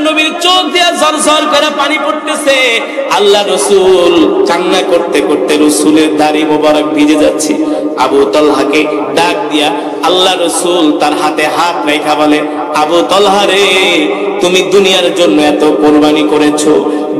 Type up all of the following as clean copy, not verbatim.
নবীর চোখ দিয়ে ঝরঝর করে পানি পড়তেছে। আল্লাহ রাসূল কান্না করতে করতে রাসূলের দাড়ি মোবারক ভিজে যাচ্ছে। আবু তালহাকে ডাক দিয়া আল্লাহ রাসূল তার হাতে হাত রেখা বলে, আবু তালহা রে, তুমি দুনিয়ার জন্য এত কোরবানি করেছো,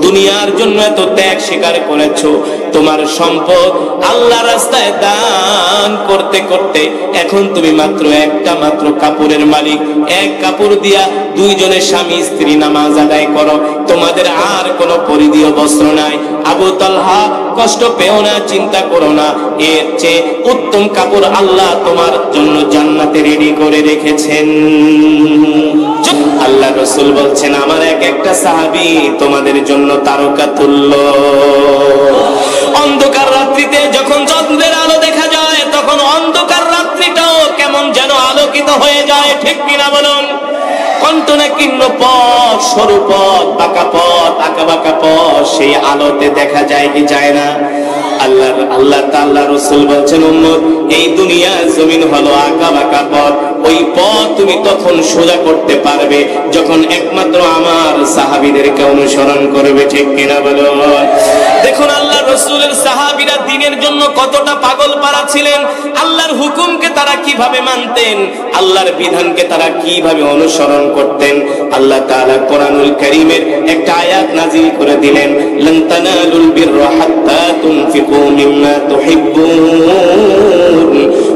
দুনিয়ার জন্য এত ত্যাগ স্বীকার করেছো, তোমার সম্পদ আল্লাহ রাস্তায় দান করতে করতে এখন তুমি মাত্র একটা মাত্র কাপড়ের মালিক। এক কাপড় দিয়া দুইজনে স্বামী স্ত্রী নামাজ আদায় করো, তোমাদের আর কোনো পরিধীয় বস্ত্র নাই। আবু তালহা, কষ্ট পেও না, চিন্তা করো না, এর চেয়ে উত্তম কাপড় আল্লাহ তোমার জন্য জান্নাতে রেডি করে রেখেছেন। আল্লাহ রাসূল বলছেন, আমার একটা সাহাবী তোমাদের জন্য তারকা তুল্য। অন্ধকার রাত্রিতে যখন চন্দ্রের আলো দেখা যায়, তখন অন্ধকার রাত্রিটাও কেমন যেন আলোকিত হয়ে যায়, ঠিক কিনা বলুন? কণ্টনা কিন্ন পথ, সরু পথ, বাঁকা পথ, আঁকা বাঁকা পথ, সেই আলোতে দেখা যায় কি যায় না? আল্লাহ তাআলা রাসূল বলছেন, উম্মত, এই দুনিয়া জমিন হলো আঁকা বাঁকা পথ, ওই পথ তুমি তখন সোজা করতে পারবে যখন একমাত্র আমার সাহাবীদেরকে অনুসরণ করবে, ঠিক কিনা বলো? দেখুন আল্লাহ রাসূলের সাহাবীরা দ্বীনের জন্য কতটা পাগল পারা ছিলেন, আল্লাহর হুকুমকে তারা কিভাবে মানতেন, আল্লাহর বিধানকে তারা কিভাবে অনুসরণ করতেন। আল্লাহ তাআলা কোরআনুল কারীমের একটা আয়াত নাযিল করে দিলেন, লান তানালুল বিররা হাত্তা তুনফিকু মিম্মা তুহিব্বুন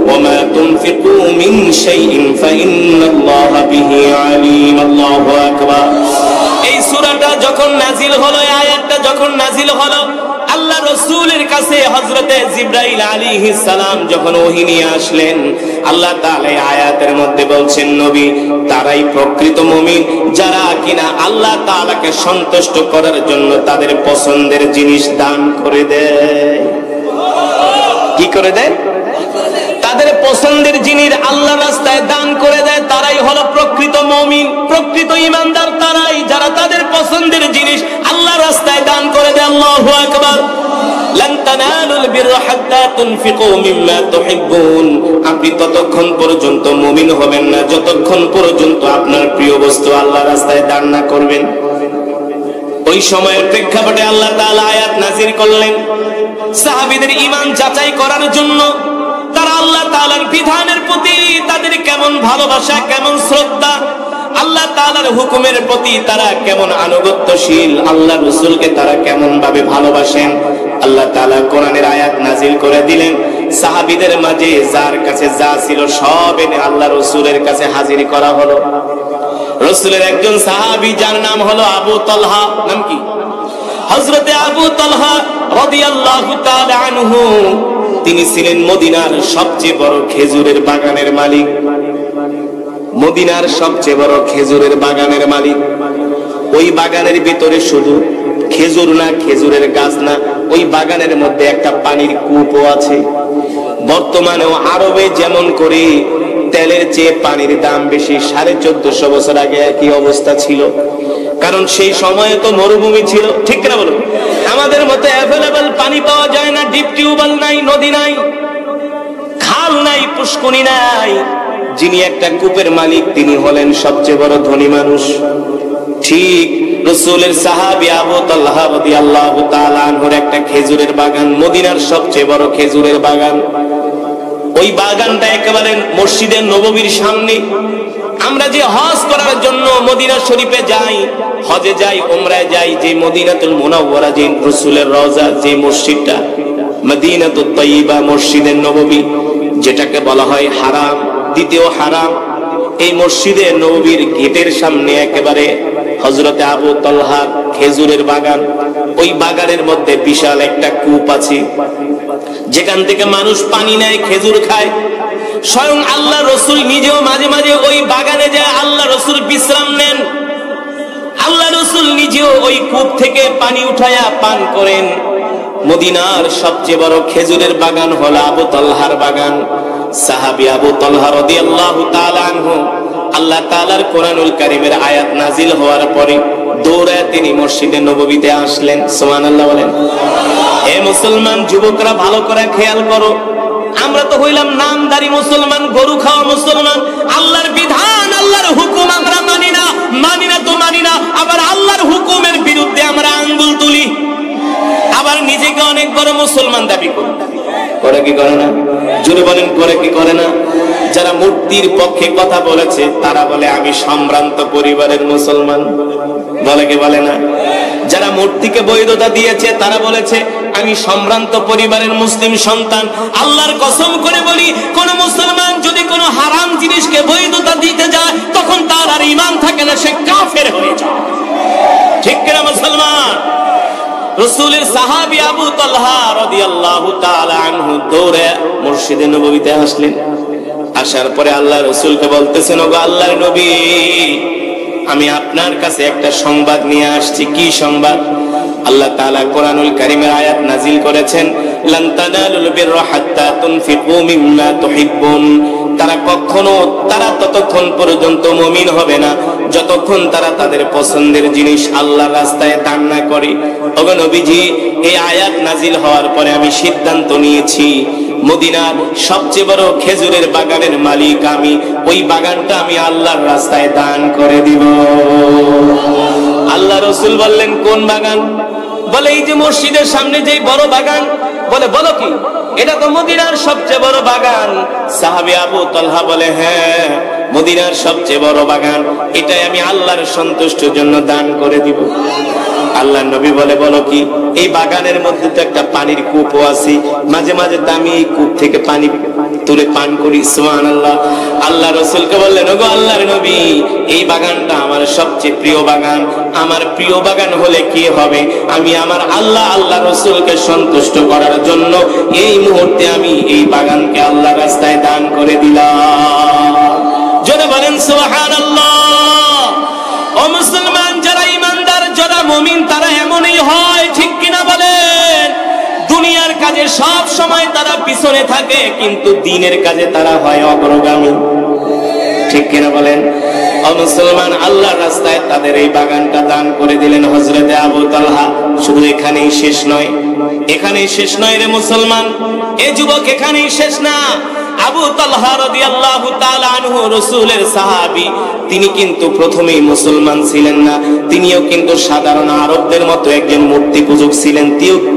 ওয়া মা তুনফিকু মিন শাইইন ফাইন্নাল্লাহা বিহি আলীম। আল্লাহু আকবার। এই সূরাটা যখন নাযিল হলো, এই আয়াতটা যখন নাযিল হলো, আল্লাহ রাসূলের কাছে হযরতে জিবরাইল আলাইহিস সালাম যখন ওহী নিয়ে আসলেন, আল্লাহ তাআলা এই আয়াতের মধ্যে বলছেন, নবী, তারাই প্রকৃত মুমিন যারা কিনা আল্লাহ তাআলাকে সন্তুষ্ট করার জন্য তাদের পছন্দের জিনিস দান করে দেয়। কি করে দেয়? তাদের পছন্দের জিনিস আল্লাহ রাস্তায় দান করে দেয়, তারাই হলো প্রকৃত মুমিন, প্রকৃত ঈমানদার তারাই যারা তাদের পছন্দের জিনিস আল্লাহ রাস্তায় দান করে দেয়। আল্লাহু আকবার। লান তানালুল বিররা হাত্তা তুনফিকু মিম্মা তুহিব্বুন। আপনি ততক্ষণ পর্যন্ত মুমিন হবেন না যতক্ষণ পর্যন্ত আপনার প্রিয় বস্তু আল্লাহ রাস্তায় দান না করবেন। ওই সময়ের প্রেক্ষাপটে আল্লাহ তাআলা আয়াত নাযিল করলেন সাহাবীদের ঈমান যাচাই করার জন্য, তারা আল্লাহ তাআলার বিধানের প্রতি তাদের কেমন ভালোবাসা, কেমন শ্রদ্ধা, আল্লাহ তাআলার হুকুমের প্রতি তারা কেমন আনুগত্যশীল, আল্লাহ রাসূলকে তারা কেমন ভাবে ভালোবাসেন। আল্লাহ তাআলা কোরআনের আয়াত নাযিল করে দিলেন, সাহাবীদের মাঝে যার কাছে যা ছিল সব এনে আল্লাহ রাসূলের কাছে হাজির করা হলো। রাসূলের একজন সাহাবী যার নাম হলো আবু তালহা, নাম কি? হযরতে আবু তালহা রাদিয়াল্লাহু তাআলা আনহু, তিনি ছিলেন মদিনার সবচেয়ে বড় খেজুরের বাগানের মালিক। মদিনার সবচেয়ে বড় খেজুরের বাগানের মালিক। ওই বাগানের ভিতরে শুধু খেজুর না, খেজুরের গাছ না, ওই বাগানের মধ্যে একটা পানির কূপও আছে। বর্তমানেও আরবে যেমন করে তেলের চেয়ে পানির দাম বেশি, 1450 বছর আগে একই অবস্থা ছিল। কারণ সেই সময়ে তো মরুভূমি ছিল, ঠিক না বলো? আমাদের মতো অ্যাভেলেবল পানি পাওয়া যায় না, ডিপ টিউবওয়েল নাই, নদী নাই, খাল নাই, পুষ্করণী নাই। যিনি একটা কূপের মালিক তিনি হলেন সবচেয়ে বড় ধনী মানুষ। ঠিক রাসূলের সাহাবী আবু তালহা রাদিয়াল্লাহু তাআলা আনহুর একটা খেজুরের বাগান, মদিনার সবচেয়ে বড় খেজুরের বাগান। ওই বাগানটা একেবারে মসজিদে নববীর সামনে। আমরা যে হজ করার জন্য মদিনা শরীফে যাই, হজে যাই, উমরায় যাই, যে মদিনাতুল মুনাওয়ারা, যে রাসূলের রওজা, যে মসজিদটা মদিনাতুত তাইয়্যিবা, মসজিদে নববী, যেটাকে বলা হয় হারাম, দ্বিতীয় হারাম, এই মসজিদে নববীর গেটের সামনে একেবারে হযরতে আবু তালহার খেজুরের বাগান। ওই বাগানের মধ্যে বিশাল একটা কূপ আছে, যেখান থেকে মানুষ পানি নেয়, খেজুর খায়। স্বয়ং আল্লাহ রাসূল নিজেও মাঝে মাঝে ওই বাগানে যায়, আল্লাহ রাসূল বিশ্রাম নেন। আল্লাহ রাসূল নিজেও ওই কূপ থেকে পানি উঠায়া পান করেন। মদিনার সবচেয়ে বড় খেজুরের বাগান হলো আবু তালহার বাগান। সাহাবী আবু তালহা রাদিয়াল্লাহু তাআলা আনহু, আল্লাহ তাআলার কোরআনুল কারীমের আয়াত নাযিল হওয়ার পরে দৌড়ায় তিনি মসজিদে নববীতে আসলেন। সুবহানাল্লাহ বলেন। হে মুসলমান যুবকরা, ভালো করে খেয়াল করো, আমরা তো হইলাম নামদারি মুসলমান, গরু খাওয়া মুসলমান। আল্লাহর বিধান, আল্লাহর হুকুম আমরা মানি না, মানি না তো মানি না, আবার মুসলমান দাবি করে, করে কি করে না? জোরে বলেন, করে কি করে না? যারা মূর্তির পক্ষে কথা বলেছে তারা বলে আমি সম্ভ্রান্ত পরিবারের মুসলমান, বলে কি বলে না? যারা মূর্তিকে বৈধতা দিয়েছে তারা বলেছে আমি সম্ভ্রান্ত পরিবারের মুসলিম সন্তান। আল্লাহর কসম করে বলি, কোন মুসলমান যদি কোন হারাম জিনিসকে বৈধতা দিতে যায় তখন তার আর ঈমান থাকে না, সে কাফের হয়ে যায়। ঠিক কিনা মুসলমান? রাসূলের সাহাবী আবু তালহা রাদিয়াল্লাহু তাআলা আনহু দৌড়ে মসজিদে নববীতে আসলেন। আসার পরে আল্লাহ রাসূলকে বলতেছেন, ওগো আল্লাহর নবী, আমি আপনার কাছে একটা সংবাদ নিয়ে আসছি। কি সংবাদ? আল্লাহ তাআলা কোরআনুল কারীমের আয়াত নাজিল করেছেন, লান তানালুল বিররা হাত্তা তুনফিকু মিম্মা তুহিব্বুন। তারা ততক্ষণ পর্যন্ত মুমিন হবে না যতক্ষণ তারা তাদের পছন্দের জিনিস আল্লাহর রাস্তায় দান না করে। ওগো নবীজি, এই আয়াত নাজিল হওয়ার পরে আমি সিদ্ধান্ত নিয়েছি মদিনার সবচেয়ে বড় খেজুরের বাগানের মালিক আমি, ওই বাগানটা আমি আল্লাহর রাস্তায় দান করে দিব। আল্লাহ রাসূল বললেন, কোন বাগান? বলে এই যে মসজিদের সামনে যে বড় বাগান। বলে বলো কি, এটা তো মদিনার সবচেয়ে বড় বাগান। সাহাবী আবু তালহা বলে, হ্যাঁ মদিনার সবচেয়ে বড় বাগান, এটাই আমি আল্লাহর সন্তুষ্টির জন্য দান করে দিব। আল্লাহ নবী বলে, বলো কি? এই বাগানের মধ্যে তো একটা পানির কূপও আছে, মাঝে মাঝে আমি এই কূপ থেকে পানি তুলে পান করি। সুবহানাল্লাহ। আল্লাহ রাসূলকে বললেন, ওগো আল্লাহর নবী, এই বাগানটা আমার সবচেয়ে প্রিয় বাগান। আমার প্রিয় বাগান হলে কি হবে, আমি আমার আল্লাহ রাসূলকে সন্তুষ্ট করার জন্য এই মুহূর্তে আমি এই বাগানকে আল্লাহর রাস্তায় দান করে দিলাম। জোরে বলেন সুবহানাল্লাহ। ও মুসলমান, যারা ঈমানদার, যারা মুমিন, তারা এমনই হয়, ঠিক কিনা বলেন? দুনিয়ার কাজে সব সময় তারা পিছনে থাকে, কিন্তু দ্বীনের কাজে তারা হয় অগ্রগামী, ঠিক কিনা বলেন? ও মুসলমান, আল্লাহর রাস্তায় তাদের এই বাগানটা দান করে দিলেন হযরতে আবু তালহা। শুধু এখানেই শেষ নয়, এখানেই শেষ নয় রে মুসলমান, এই যুবক এখানেই শেষ না। আবু তালহা রাদিয়াল্লাহু তাআলা আনহু রাসূলের সাহাবী, তিনি কিন্তু প্রথমেই মুসলমান ছিলেন না, তিনিও কিন্তু সাধারণ আরবদের মতো একজন মূর্তি পূজক ছিলেন।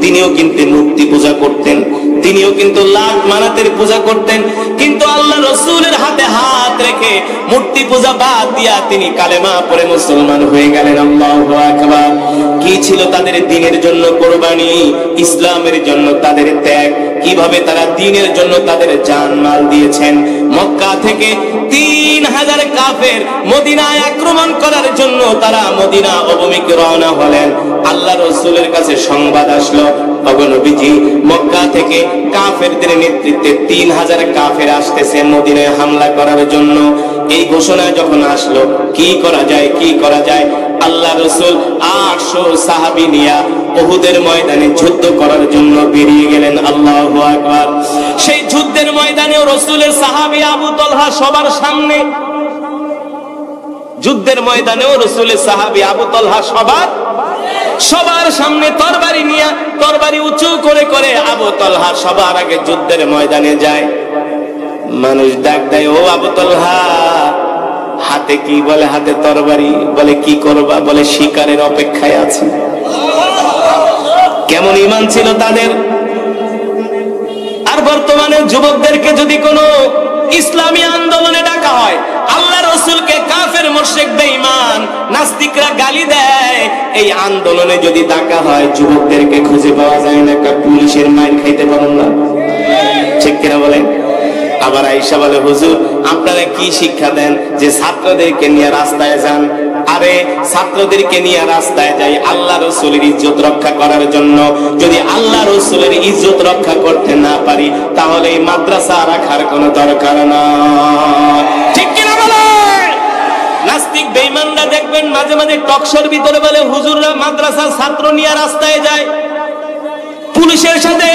তিনিও কিন্তু মূর্তি পূজা করতেন, তিনিও কিন্তু লাত মানাতের পূজা করতেন। কিন্তু আল্লাহ রাসূলের হাতে হাত রেখে মূর্তি পূজা বাদ দিয়া তিনি কালেমা পড়ে মুসলমান হয়ে গেলেন। আল্লাহু আকবার। কি ছিল তাদের দ্বীনের জন্য কোরবানি, ইসলামের জন্য তাদের ত্যাগ, কিভাবে তারা দ্বীনের জন্য তাদের জান মাল দিয়েছেন। মক্কা থেকে 3000 কাফের মদিনায় আক্রমণ করার জন্য তারা মদিনা অভিমুখে রওনা হলেন। আল্লাহ রাসূলের কাছে সংবাদ আসলো, ওগো নবীজি, মক্কা থেকে কাফেরদের নেতৃত্বে 3000 কাফের আসতেছে মদিনায় হামলা করার জন্য। এই ঘোষণা যখন আসলো, কি করা যায়, কি করা যায়? আল্লাহ রাসূল 800 সাহাবী নিয়ে উহুদের ময়দানে যুদ্ধ করার জন্য বেরিয়ে গেলেন। আল্লাহু আকবার। সেই যুদ্ধের ময়দানেও রাসূলের সাহাবী আবু তালহা সবার সামনে, যুদ্ধের ময়দানেও রাসূলের সাহাবী আবু তালহা সবার সামনে তরবারি নিয়ে, তরবারি উঁচু করে করে আবু তালহা সবার আগে যুদ্ধের ময়দানে যায়। মানুষ ডাক দেয়, ও আবু তালহা, হাতে কি? বলে হাতে তরবারি। বলে কি করবা? বলে শিকারের অপেক্ষায় আছে। কেমন ঈমান ছিল তাদের! আর বর্তমানে যুবকদেরকে যদি কোনো ইসলামী আন্দোলনে ডাকা হয়, আল্লাহ রাসূলকে কাফের, মুশরিক, বেঈমান, নাস্তিকরা গালি দেয়। এই আন্দোলনে যদি ডাকা হয়, যুবকদেরকে খুঁজে পাওয়া যায় না, পুলিশের মাইর খাইতে পারেন না, ঠিক কিনা বলেন? আবার আয়েশা বলে, হুজুর আপনারা কি শিক্ষা দেন যে ছাত্রদেরকে নিয়ে রাস্তায় যান? আরে ছাত্রদেরকে নিয়ে রাস্তায় যাই আল্লাহ রাসূলের ইজ্জত রক্ষা করার জন্য। যদি আল্লাহ রাসূলের ইজ্জত রক্ষা করতে না পারি, তাহলে এই মাদ্রাসা রাখার কোনো দরকার নাই, ঠিক কিনা বলেন? নাস্তিক বেঈমানরা দেখবেন মাঝে মাঝে টকশোর ভিতরে বলে, হুজুররা মাদ্রাসার ছাত্র নিয়ে রাস্তায় যায়, পুলিশের সাথে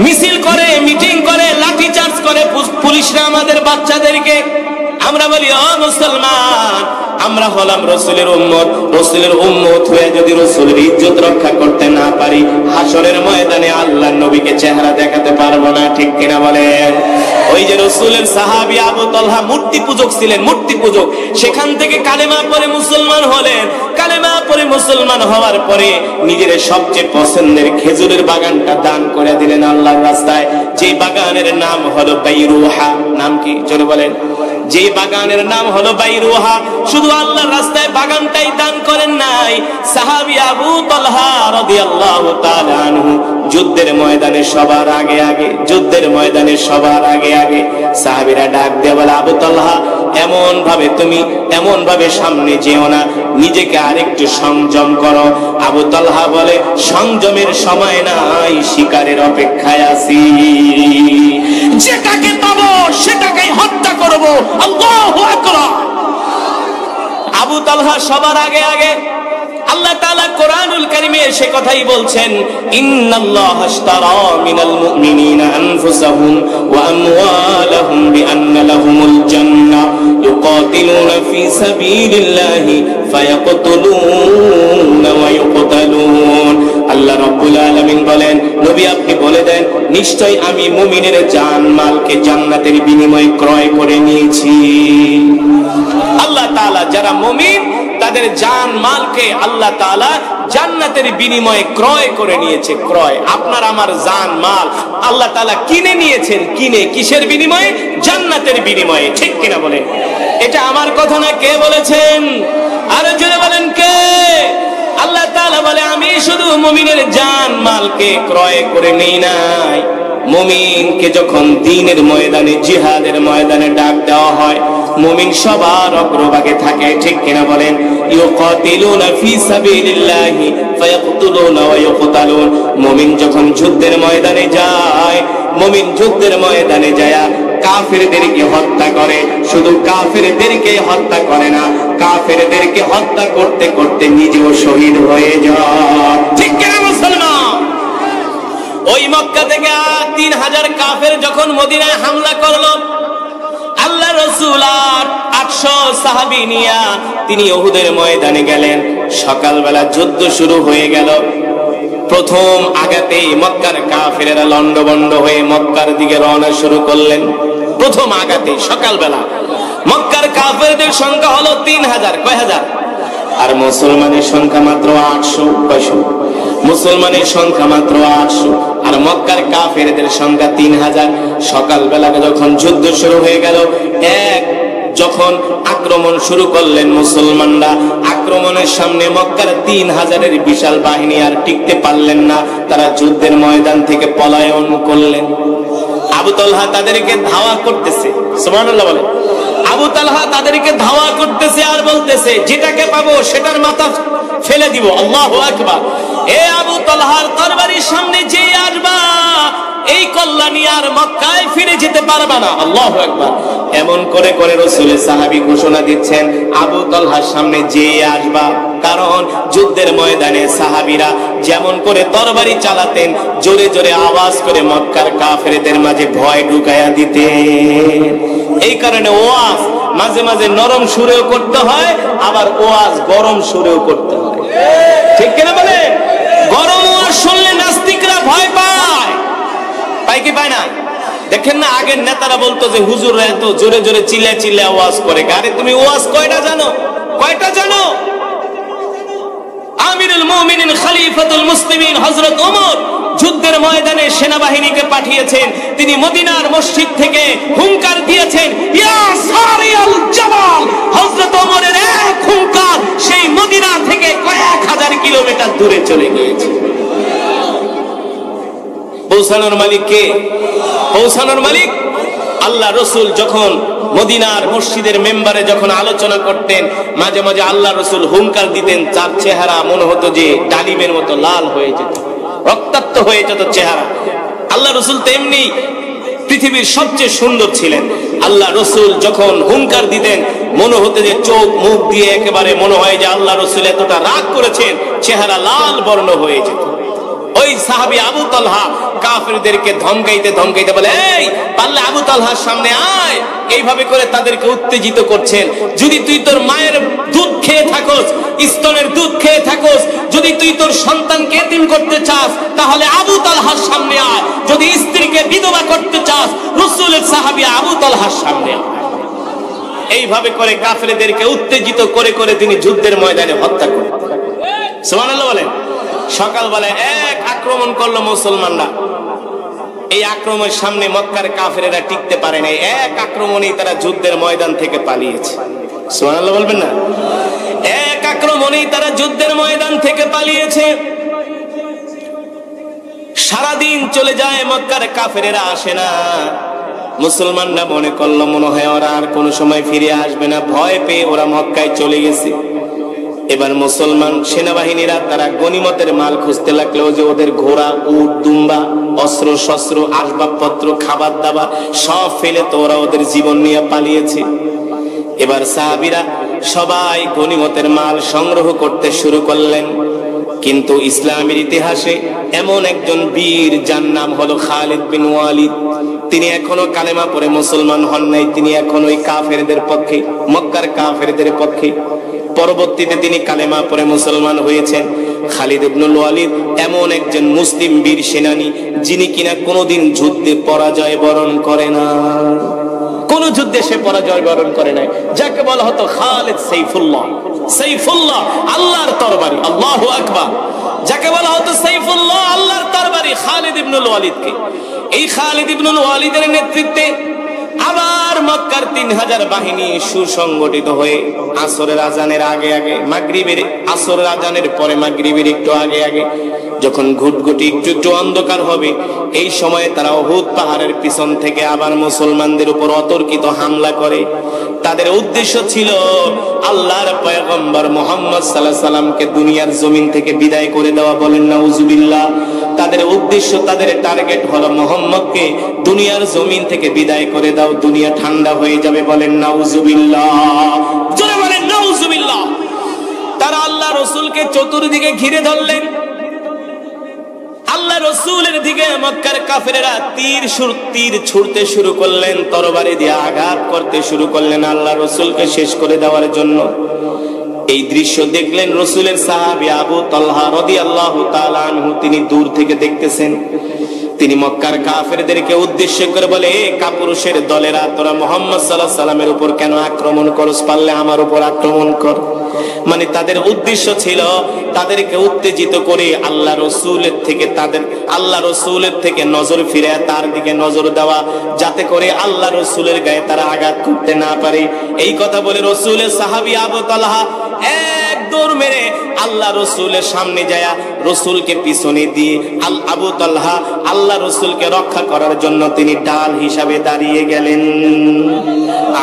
মিছিল করে, মিটিং করে, লাঠি চার্জ করে পুলিশরা আমাদের বাচ্চাদেরকে। আমরা বলি, ও মুসলমান, আমরা হলাম রাসূলের উম্মত। রাসূলের উম্মত হয়ে যদি রাসূলের ইজ্জত রক্ষা করতে না পারি, হাসরের ময়দানে আল্লাহর নবীকে চেহারা দেখাতে পারবো না, ঠিক কিনা বলেন? ওই যে রাসূলের সাহাবী আবু তালহা মূর্তি পূজক ছিলেন, মূর্তি পূজক, সেখান থেকে কালেমা পড়ে মুসলমান হলেন। কালেমা পড়ে মুসলমান মুসলমান হওয়ার পরে নিজের সবচেয়ে পছন্দের খেজুরের বাগানটা দান করে দিলেন আল্লাহর রাস্তায়। যে বাগানের নাম হলো বাইরুহা। নাম কি জোরে বলেন? যে বাগানের নাম হলো বাইরুহা। শুধু আল্লাহর রাস্তায় বাগানটাই দান করেন নাই, সাহাবী আবু তালহা রাদিয়াল্লাহু তাআলা আনহু যুদ্ধের ময়দানে সবার আগে আগে, যুদ্ধের ময়দানে সবার আগে আগে সাহাবীরা ডাক দিয়ে বলে, আবু তালহা তুমি এমন ভাবে সামনে যেও না, নিজেকে আরেকটু সংযম করো। আবু তালহা বলে, সংযমের সময় নাই, শিকারের অপেক্ষায় আছি, যেটাকে পাবো সেটাকেই হত্যা করব। আল্লাহু আকবার। আবু তালহা সবার আগে আগে। আল্লাহ তাআলা কোরআনুল কারীমে সে কথাই বলছেন, ইন্নাল্লাহা আশতারা মিনাল মুমিনিনা আনফুসাহুম ওয়া আমওয়ালাহুম বিআন্না লাহুমুল জান্নাহ ইউকাতিলুনা ফি সাবিলিল্লাহি ফায়াকতুলুনা ওয়া ইউকতালুন। আল্লাহ রাব্বুল আলামিন বলেন, নবী আপনি বলে দেন, নিশ্চয় আমি মুমিনের জান মালকে জান্নাতের বিনিময়ে ক্রয় করে নিয়েছি। আল্লাহ তাআলা যারা মুমিন তাদের জান মালকে আল্লাহ তাআলা জান্নাতের বিনিময়ে ক্রয় করে নিয়েছে। ক্রয়, আপনার আমার জান মাল আল্লাহ তাআলা কিনে নিয়েছেন। কিনে কিসের বিনিময়ে? জান্নাতের বিনিময়ে। ঠিক কিনা বলেন? এটা আমার কথা না, কে বলেছেন? আরো জোরে বলেন কে? আল্লাহ তাআলা বলে, আমি শুধু মুমিনের জান মালকে ক্রয় করে নেই নাই, মুমিনকে যখন দ্বীনের ময়দানে, জিহাদের ময়দানে ডাক দেওয়া হয়, মুমিন সবার অগ্রভাগে থাকে। ঠিক কিনা বলেন? ইউকাতিলুনা ফি সাবিলিল্লাহি ফায়াকতুলুনা ওয়া ইউকতালুন। মুমিন যখন যুদ্ধের ময়দানে যায়, মুমিন যুদ্ধের ময়দানে যায় কাফেরদেরকে হত্যা করে। শুধু কাফেরদেরকে হত্যা করে না, কাফেরদেরকে হত্যা করতে করতে নিজেও শহীদ হয়ে যায়। ঠিক কিনা মুসলমান? ওই মক্কা থেকে 3000 কাফের যখন মদিনায় হামলা করলো, আল্লাহ রাসূল 800 সাহাবী নিয়ে তিনি উহুদের ময়দানে গেলেন। সকালবেলা যুদ্ধ শুরু হয়ে গেল। প্রথম আঘাতেই মক্কার কাফেরেরা লন্ডভন্ড হয়ে মক্কার দিকে রওনা শুরু করলেন। প্রথম আঘাতে সকালবেলা মক্কার কাফেরদের সংখ্যা হলো 3000। কয় হাজার? আর মুসলমানের সংখ্যা মাত্র 800। কয়শো? মুসলমানের সংখ্যা মাত্র 800 আর মক্কার কাফেরদের সংখ্যা 3000। সকালবেলা যখন যুদ্ধ শুরু হয়ে গেল, যখন আক্রমণ শুরু করলেন মুসলমানরা, আক্রমণের সামনে মক্কার 3000-এর বিশাল বাহিনী আর টিকতে পারলেন না, তারা যুদ্ধের ময়দান থেকে পলায়ন করলেন। আবু তালহা তাদেরকে ধাওয়া করতেছে। সুবহানাল্লাহ বলে। আবু তালহা তাদেরকে ধাওয়া করতেছে আর বলতেছে, যেটাকে পাবো সেটার মাথা ফেলে দিব। আল্লাহু আকবার। এ আবু তালহার তরবারির সামনে যে আসবা, এই কল্যাণী আর মক্কায় ফিরে যেতে পারবা না। আল্লাহু আকবার। এমন করে করে রাসূলের সাহাবী ঘোষণা দিচ্ছেন, আবু তালহার সামনে যে আসবা। কারণ যুদ্ধের ময়দানে সাহাবীরা যেমন করে তরবারি চালাতেন, জোরে জোরে আওয়াজ করে মক্কার কাফেরদের মাঝে ভয় ঢুকায়া দিতেন। এই কারণে ওয়াজ মাঝে মাঝে নরম সুরেও করতে হয়, আবার ওয়াজ গরম সুরেও করতে হয়। ঠিক কিনা বলেন? গরম ওয়াজ শুনলে নাস্তিকরা ভয় পায়। পায় কি পায় না? দেখেন না, আগের নেতারা বলতো যে হুজুররা এত জোরে জোরে চিল্লা চিল্লা ওয়াজ করে। আরে তুমি ওয়াজ কয়টা জানো? কয়টা জানো? আমিরুল মুমিনিন খলিফাতুল মুসলিমিন হযরত ওমর যুদ্ধের ময়দানে সেনাবাহিনীকে পাঠিয়েছেন। তিনি মদিনার মসজিদ থেকে হুঙ্কার দিয়েছেন, ইয়া সারিয়াল জাবাল। হযরত ওমরের এক হুঙ্কার সেই মদিনা থেকে কয়েক হাজার কিলোমিটার দূরে চলে গিয়েছে। পৌঁছানোর মালিক কে? পৌঁছানোর মালিক আল্লাহ। রাসূল যখন মদিনার মসজিদের মেম্বারে যখন আলোচনা করতেন, মাঝে মাঝে আল্লাহ রাসূল হুঙ্কার দিতেন, তার চেহারা মনে হতো যে ডালিমের মতো লাল হয়ে যেত, রক্তাক্ত হয়ে যেত চেহারা। আল্লাহ রাসূল তেমনি পৃথিবীর সবচেয়ে সুন্দর ছিলেন। আল্লাহ রাসূল যখন হুঙ্কার দিতেন, মনে হতো যে চোখ মুখ দিয়ে একেবারে মনে হয় যে আল্লাহ রাসূল এতটা রাগ করেছেন, চেহারা লাল বর্ণ হয়ে যেত। ওই সাহাবী আবু তালহা কাফেরদেরকে ধমকাইতে ধমকাইতে বলে, এই পারলে আবু তালহার সামনে আয়। এইভাবে করে তাদেরকে উত্তেজিত করছেন। যদি তুই তোর মায়ের দুধ খেয়ে থাকোস, স্তনের দুধ খেয়ে থাকোস, যদি তুই তোর সন্তানকে এতিম করতে চাস, তাহলে আবু তালহার সামনে আয়। যদি স্ত্রীকে বিধবা করতে চাস, রাসূলের সাহাবী আবু তালহার সামনে আয়। এইভাবে করে কাফেরদেরকে উত্তেজিত করে করে তিনি যুদ্ধের ময়দানে হত্যা করেন। সকালবেলায় এক আক্রমণ করলো মুসলমানরা। এই আক্রমণের সামনে মক্কার কাফেরেরা টিকতে পারে নাই, এক আক্রমণেই তারা যুদ্ধের ময়দান থেকে পালিয়েছে। সুবহানাল্লাহ বলবেন না? এক আক্রমণেই তারা যুদ্ধের ময়দান থেকে পালিয়েছে। সারাদিন চলে যায়, মক্কার কাফেরেরা আসে না। মুসলমানরা মনে করলো মনে হয় ওরা আর কোনো সময় ফিরে আসবে না, ভয় পেয়ে ওরা মক্কায় চলে গেছে। এবার মুসলমান সেনাবাহিনীরা তারা গনিমতের মাল খুঁজতে লাগলো, যে ওদের ঘোড়া, উট, দুম্বা, অস্ত্র শস্ত্র, আসবাবপত্র, খাবার দাবার সব ফেলে তো ওরা ওদের জীবন নিয়ে পালিয়েছে। এবার সাহাবীরা সবাই গনিমতের মাল সংগ্রহ করতে শুরু করলেন। কিন্তু ইসলামের ইতিহাসে এমন একজন বীর যার নাম হলো খালিদ বিন ওয়ালিদ, তিনি এখনো কালেমা পড়ে মুসলমান হন নাই। তিনি এখন ওই কাফেরদের পক্ষে, মক্কার কাফেরদের পক্ষে। পরবর্তীতে তিনি কালেমা পড়ে মুসলমান হয়েছেন। খালিদ ইবনুল ওয়ালিদ এমন একজন মুসলিম বীর সেনানী, যিনি কিনা কোনোদিন যুদ্ধে পরাজয় বরণ করে না, কোন যুদ্ধে সে পরাজয় বরণ করে নাই, যাকে বলা হতো খালিদ সাইফুল্লাহ। সাইফুল্লাহ আল্লাহর তরবারি, আল্লাহু আকবার। যাকে বলা হতো সাইফুল্লাহ, আল্লাহর তরবারি, খালিদ ইবনুল ওয়ালিদকে। এই খালিদ ইবনুল ওয়ালিদের নেতৃত্বে আবার মক্কার 3000 বাহিনী সুসংগঠিত হয়ে আসরের আজানের আগে আগে, মাগরিবের আসরের আজানের পরে মাগরিবের একটু আগে আগে, যখন ঘুটঘুটি একটু একটু অন্ধকার হবে, এই সময়ে তারা উহুদ পাহাড়ের পিছন থেকে আবার মুসলমানদের উপর অতর্কিত হামলা করে। তাদের উদ্দেশ্য ছিল আল্লাহর পয়গম্বর মুহাম্মদ সাল্লাল্লাহু আলাইহি সাল্লামকে দুনিয়ার জমিন থেকে বিদায় করে দেওয়া। বলেন নাউজুবিল্লাহ। তাদের উদ্দেশ্য, তাদের টার্গেট হলো মুহাম্মদকে দুনিয়ার জমিন থেকে বিদায় করে দাও, দুনিয়া ঠান্ডা হয়ে যাবে। বলেন নাউজুবিল্লাহ, জোরে বলেন নাউজুবিল্লাহ। তারা আল্লাহ রাসূলকে চতুর্দিকে ঘিরে ধরলেন। আল্লাহ রাসূলের দিকে মক্কার কাফেরেরা তীর ছুঁড়তে শুরু করলেন, তরবারি দিয়ে আঘাত করতে শুরু করলেন আল্লাহ রাসূলকে শেষ করে দেওয়ার জন্য। এই দৃশ্য দেখলেন রাসূলের সাহাবী আবু তালহা রাদিয়াল্লাহু তাআলা আনহু, তিনি দূর থেকে দেখতেছেন। তিনি মক্কার কাফেরদেরকে উদ্দেশ্য করে বলে, এ কাপুরুষের দলেরা, তোরা মুহাম্মদ সাল্লাল্লাহু আলাইহি সাল্লামের উপর কেন আক্রমণ করস? পারলে আমার উপর আক্রমণ কর। মানে তাদের উদ্দেশ্য ছিল তাদেরকে উত্তেজিত করে আল্লাহ রাসূলের থেকে, তাদের আল্লাহ রাসূলের থেকে নজর ফিরে তার দিকে নজর দেওয়া, যাতে করে আল্লাহ রাসূলের গায়ে তারা আঘাত করতে না পারে। এই কথা বলে রাসূলের সাহাবী আবু তালহা এক দৌড় মেরে আল্লাহ রাসূলের সামনে যায়, রাসূলকে পিছনে দিয়ে আবু তালহা আল্লাহ রাসূলকে রক্ষা করার জন্য তিনি ঢাল হিসাবে দাঁড়িয়ে গেলেন।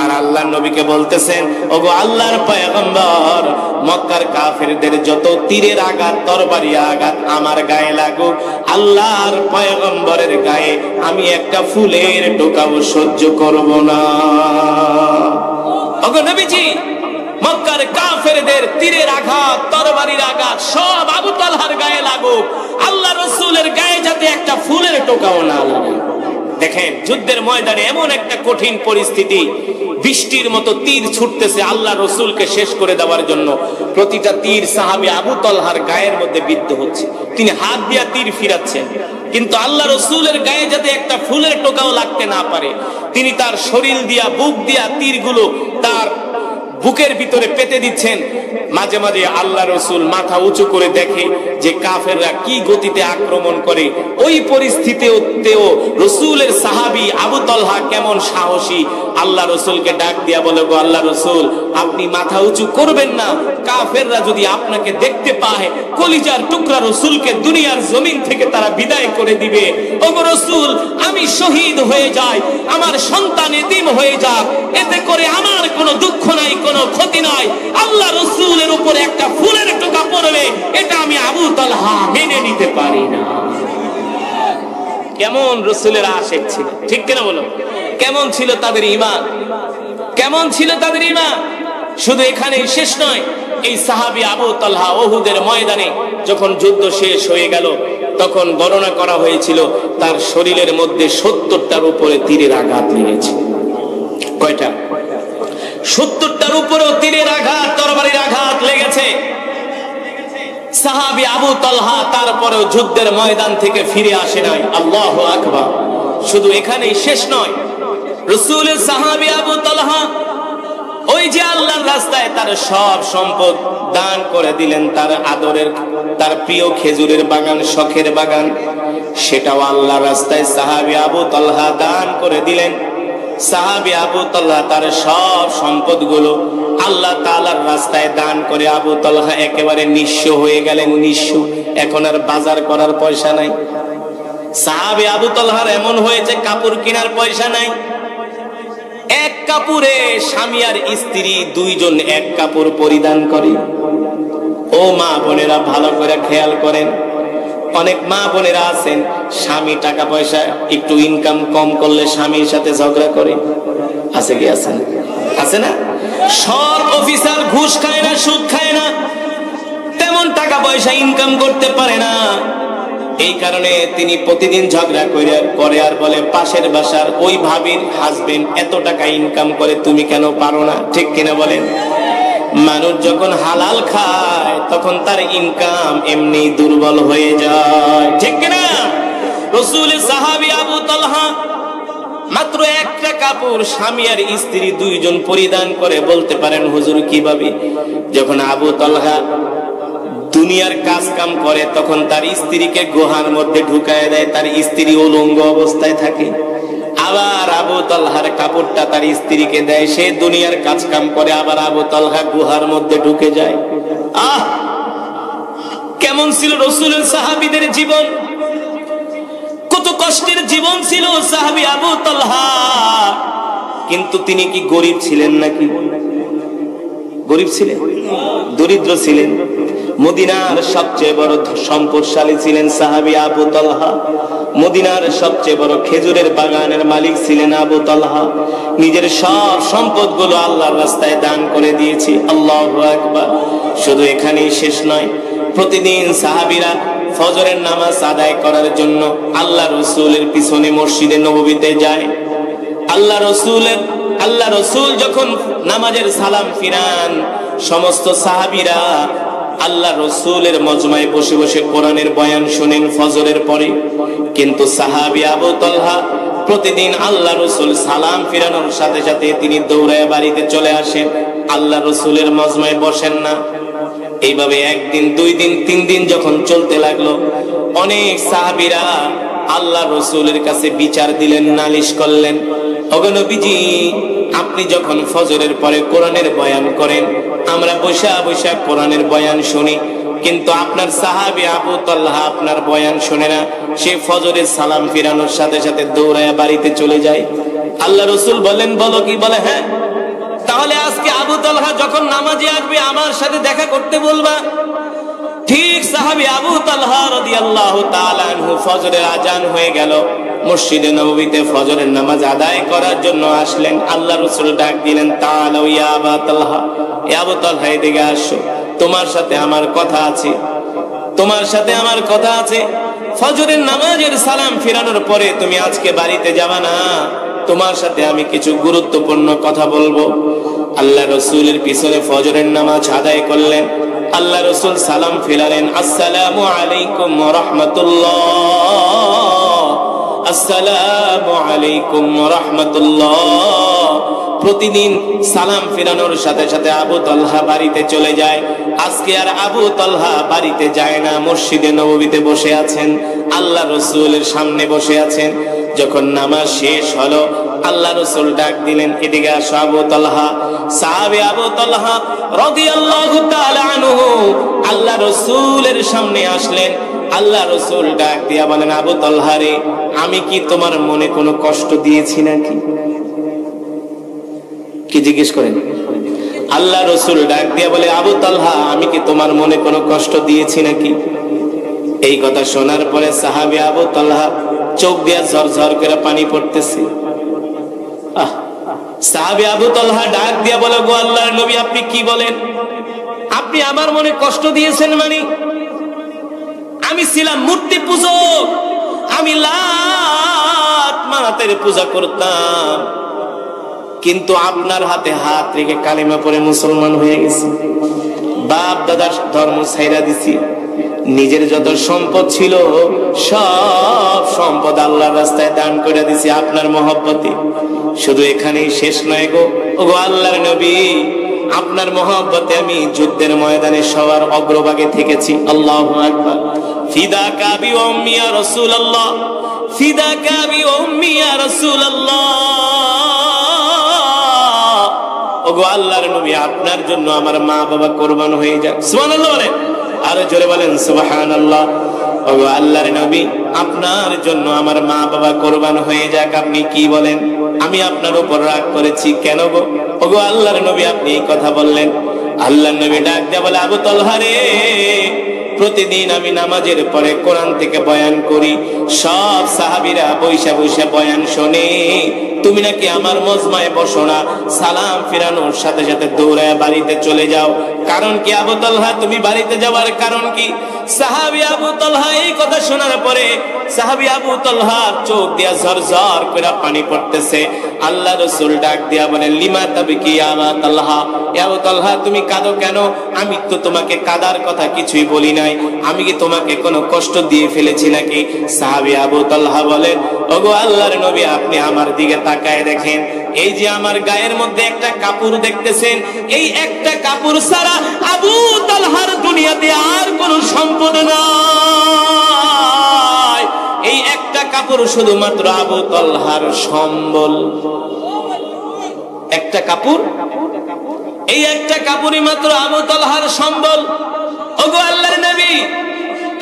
আর আল্লাহ নবীকে বলতেছেন, ওগো আল্লাহর পয়গম্বর, মক্কার কাফেরদের যত তীরের আঘাত, তরবারি আঘাত আমার গায়ে লাগুক, আল্লাহর পয়গম্বরের গায়ে আমি একটা ফুলের টোকাও সহ্য করব না। ওগো নবীজি, মক্কার কাফেরদের তীরের আঘাত, তরবারির আঘাত সব আবু তালহার গায়ে লাগুক, আল্লাহ রাসূলের গায়ে যাতে একটা ফুলের টোকাও না লাগে। দেখেন, যুদ্ধের ময়দানে এমন একটা কঠিন পরিস্থিতি, বৃষ্টির মতো তীর ছুটতেছে আল্লাহ রাসূলকে শেষ করে দেওয়ার জন্য। প্রতিটা তীর সাহাবী আবু তালহার গায়ের মধ্যে বিদ্ধ হচ্ছে। তিনি হাত দিয়া তীর ফিরাচ্ছেন, কিন্তু আল্লাহ রাসূলের গায়ে যাতে একটা ফুলের টোকাও লাগতে না পারে, তিনি তার শরীর দিয়া, বুক দিয়া তীরগুলো তার বুকের ভিতরে পেতে দিচ্ছেন। মাঝে মাঝে আল্লাহ রাসূল মাথা উঁচু করে দেখে যে কাফেররা কি গতিতে আক্রমণ করে। ওই পরিস্থিতিতেও রাসূলের সাহাবী আবু তালহা কেমন সাহসী, আল্লাহ রাসূলকে ডাক দিয়া বলে, গো আল্লাহ রাসূল, আপনি মাথা উঁচু করবেন না, কাফেররা যদি আপনাকে দেখতে পায়, কলিজার টুকরা রাসূলকে দুনিয়ার জমিন থেকে তারা বিদায় করে দিবে। ওগো রাসূল, আমি শহীদ হয়ে যাই, আমার সন্তান এতিম হয়ে যাক, এতে করে আমার কোনো দুঃখ নাই, কোনো ক্ষতি নাই। আল্লাহ রাসূলের উপরে একটা ফুলের টোকা পড়বে, এটা আমি আবু তালহা মেনে নিতে পারি না। কেমন রাসূলের আশিক ছিল, ঠিক কিনা বলো? কেমন ছিল তাদের ঈমান, কেমন ছিল তাদের ঈমান? শুধু এখানেই শেষ নয়, এই সাহাবী আবু তালহা উহুদের ময়দানে যখন যুদ্ধ শেষ হয়ে গেল, তখন গণনা করা হয়েছিল তার শরীরের মধ্যে 70টার উপরে তীরের আঘাত লেগেছে। কয়টা? 70টার উপরেও তীরের আঘাত, তরবারির আঘাত লেগেছে। সাহাবী আবু তালহা তারপরেও যুদ্ধের ময়দান থেকে ফিরে আসে নাই। আল্লাহু আকবার। শুধু এখানেই শেষ নয়, রাসূলের সাহাবী আবু তালহা ওই যে আল্লাহর রাস্তায় তার সব সম্পদ দান করে দিলেন, তার আদরের, তার প্রিয় খেজুরের বাগান, শখের বাগান, সেটাও আল্লাহর রাস্তায় সাহাবী আবু তালহা দান করে দিলেন। সাহাবী আবু তালহা তার সব সম্পদগুলো আল্লাহ তাআলার রাস্তায় দান করে আবু তালহা একেবারে নিঃস্ব হয়ে গেলেন, নিঃস্ব। এখন আর বাজার করার পয়সা নাই। সাহাবী আবু তালহার এমন হয়েছে কাপড় কেনার পয়সা নাই। এক কাপড়ে স্বামী আর স্ত্রী দুইজন এক কাপড় পরিধান করে। ও মা বোনেরা ভালো করে খেয়াল করেন, অনেক মা বোনেরা আছেন স্বামী টাকা পয়সা একটু ইনকাম কম করলে স্বামীর সাথে ঝগড়া করে। আছে কি? আছে না? আছে না? সব অফিসার ঘুষ খায় না, সুদ খায় না, তেমন টাকা পয়সা ইনকাম করতে পারে না। এই কারণে তিনি প্রতিদিন ঝগড়া করে আর বলে পাশের বাসার ওই ভাবির হাজবেন্ড এত টাকা ইনকাম করে, তুমি কেন পারো না? ঠিক কিনা বলেন? মানুষ যখন হালাল খায় তখন তার ইনকাম এমনি দুর্বল হয়ে যায়, ঠিক কিনা? রাসূল সাহাবী আবু তালহা মাত্র একটা কাপড় স্বামী আর স্ত্রী দুইজন পরিধান করে। বলতে পারেন হুজুর কিভাবে? যখন আবু তালহা দুনিয়ার কাজ কাম করে তখন তার স্ত্রীকে গুহার মধ্যে ঢুকায় দেয়, তার স্ত্রী উলঙ্গ অবস্থায় থাকে। আবার আবু তালহার কাপড়টা তার স্ত্রীকে দেয়, সে দুনিয়ার কাজ কাম করে, আবার আবু তালহা গুহার মধ্যে ঢুকে যায়। আহ, কেমন ছিল রাসূলের সাহাবীদের জীবন! কত কষ্টের জীবন ছিল সাহাবী আবু তালহা। কিন্তু তিনি কি গরিব ছিলেন নাকি? গরিব ছিলেন? দরিদ্র ছিলেন? মদিনার সবচেয়ে বড় সম্পদশালী ছিলেন সাহাবী আবু তালহা। মদিনার সবচেয়ে বড় খেজুরের বাগানের মালিক ছিলেন আবু তালহা। নিজের সব সম্পদগুলো আল্লাহর রাস্তায় দান করে দিয়েছে। আল্লাহু আকবার। শুধু এখানেই শেষ নয়, প্রতিদিন সাহাবীরা ফজরের নামাজ আদায় করার জন্য আল্লাহ রাসূলের পিছনে মসজিদে নববীতে যায়। আল্লাহ রাসূল যখন নামাজের সালাম ফিরান, সমস্ত সাহাবীরা আল্লাহ রাসূলের মজমায় বসে বসে কোরআনের বয়ান শুনেন ফজরের পরে। কিন্তু সাহাবী আবু তালহা প্রতিদিন আল্লাহ রাসূল সালাম ফিরানোর সাথে সাথে তিনি দৌড়ায় বাড়িতে চলে আসেন, আল্লাহ রাসূলের মজমায় বসেন না। এইভাবে একদিন, দুই দিন, তিন দিন যখন চলতে লাগলো, অনেক সাহাবীরা আল্লাহ রাসূলের কাছে বিচার দিলেন, নালিশ করলেন, ওগো নবীজি, আপনি যখন ফজরের পরে কোরআনের বয়ান করেন, আমরা বসা বসা কোরআনের বয়ান শুনি, কিন্তু আপনার সাহাবী আবু তালহা আপনার বয়ান শুনে না, সে ফজরের সালাম ফিরানোর সাথে সাথে দৌড়ায় বাড়িতে চলে যায়। আল্লাহ রাসূল বলেন, বলো কি? বলে হ্যাঁ। তাহলে আজকে আবু তালহা যখন নামাজে আসবে আমার সাথে দেখা করতে বলবা। ঠিক সাহাবী আবু তালহা রাদিয়াল্লাহু তাআলা আনহু ফজরের আজান হয়ে গেল, মসজিদে নববীতে ফজরের নামাজ আদায় করার জন্য আসলেন। আল্লাহ রাসূল ডাক দিলেন, তাআলাও ইয়া আবু তালহা, এ আবু তালহা এদিকে আসো, তোমার সাথে আমার কথা আছে, তোমার সাথে আমার কথা আছে। ফজরের নামাজের সালাম ফিরানোর পরে তুমি আজকে বাড়িতে যাবা না, তোমার সাথে আমি কিছু গুরুত্বপূর্ণ কথা বলবো। আল্লাহ রাসূলের পিছনে ফজরের নামাজ আদায় করলেন। আল্লাহ রাসূল সালাম ফিরালেন, আসসালামু আলাইকুম ওয়া রাহমাতুল্লাহ, আসসালামু আলাইকুম ওয়া রাহমাতুল্লাহ। প্রতিদিন সালাম ফিরানোর সাথে সাথে আবু তালহা বাড়িতে চলে যায়। আজকে আর আবু তালহা বাড়িতে যায় না, মসজিদে নববীতে বসে আছেন, আল্লাহ রাসূলের সামনে বসে আছেন। যখন নামাজ শেষ হলো, আল্লাহ রাসূল ডাক দিলেন, এদিকে আসো আবু তালহা। সাহাবী আবু তালহা রাদিয়াল্লাহু তাআলা আনহু আল্লাহ রাসূলের সামনে আসলেন। আল্লাহ রাসূল ডাক দিয়া বলেন, আবু তালহা রে, আমি কি তোমার মনে কোনো কষ্ট দিয়েছি নাকি? কি জিজ্ঞেস করেন? আল্লাহ রাসূল ডাক দিয়া বলে, আবু তালহা, আমি কি তোমার মনে কোনো কষ্ট দিয়েছি নাকি? এই কথা শোনার পরে সাহাবী আবু তালহা চোখ দিয়া ঝরঝর করে পানি পড়তেছে। সাহাবী আবু তালহা ডাক দিয়া বলে, গো আল্লাহর নবী, আপনি কি বলেন? আপনি আমার মনে কষ্ট দিয়েছেন মানে? আমি ছিলাম মূর্তি পূজক, আমি লাত মানাতের পূজা করতাম, কিন্তু আপনার হাতে হাত রেখে কালিমা পড়ে মুসলমান হয়ে গেছি। বাপ দাদার ধর্ম ছাইরা দিছি, নিজের যত সম্পদ ছিল সব সম্পদ আল্লাহর রাস্তায় দান করে দিছি আপনার মহব্বতে। শুধু এখানেই শেষ নয় গো, ওগো আল্লাহর নবী, আপনার মহব্বতে আমি যুদ্ধের ময়দানে সবার অগ্রভাগে থেকেছি। আল্লাহু আকবার। ফিদাকা বি উম্মি ইয়া রাসূলুল্লাহ, ফিদাকা বি উম্মি ইয়া রাসূলুল্লাহ। ওগো আল্লাহর নবী, আপনার জন্য আমার মা বাবা কুরবান হয়ে যাক। সুবহানাল্লাহ বলেন, আরো জোরে বলেন সুবহানাল্লাহ। ওগো আল্লাহর নবী, আপনার জন্য আমার মা বাবা কুরবান হয়ে যাক। আপনি কি বলেন? আমি আপনার উপর রাগ করেছি কেন গো? ওগো আল্লাহর নবী, আপনি এই কথা বললেন। আল্লাহর নবী ডাক দিয়ে বলে, আবু তালহা রে, প্রতিদিন আমি নামাজের পরে কোরআন থেকে বয়ান করি, সব সাহাবীরা বৈশা বৈশা বয়ান শোনে, তুমি নাকি আমার মজমায় বসো না, সালাম ফিরানোর সাথে সাথে দৌড়ায় বাড়িতে চলে যাও। কারণ কি আবু তালহা, তুমি বাড়িতে যাওয়ার কারণ কি? সাহাবী আবু তালহা এই কথা শোনার পরে সাহাবী আবু তালহার চোখ দিয়া ঝরঝর করে পানি পড়তেছে। আল্লাহ রাসূল ডাক দিয়া বলেন, লিমা তাবকি ইয়া আবু তালহা, ইয়া আবু তালহা তুমি কাঁদো কেন? আমি তো তোমাকে কাঁদার কথা কিছুই বলি নাই, আমি কি তোমাকে কোনো কষ্ট দিয়ে ফেলেছি নাকি? সাহাবী আবু তালহা বলেন, ওগো আল্লাহর নবী, আপনি আমার দিকে তাকায় দেখেন, এই যে আমার গায়ের মধ্যে একটা কাপড় দেখতেছেন, এই একটা কাপড় ছাড়া আবু তালহার দুনিয়াতে আর কোনো সম্পদ নাই। এই একটা কাপড় শুধুমাত্র আবু তালহার সম্বল। একটা কাপড়, এই একটা কাপড়ই মাত্র আবু তালহার সম্বল। ওগো আল্লাহর নবী,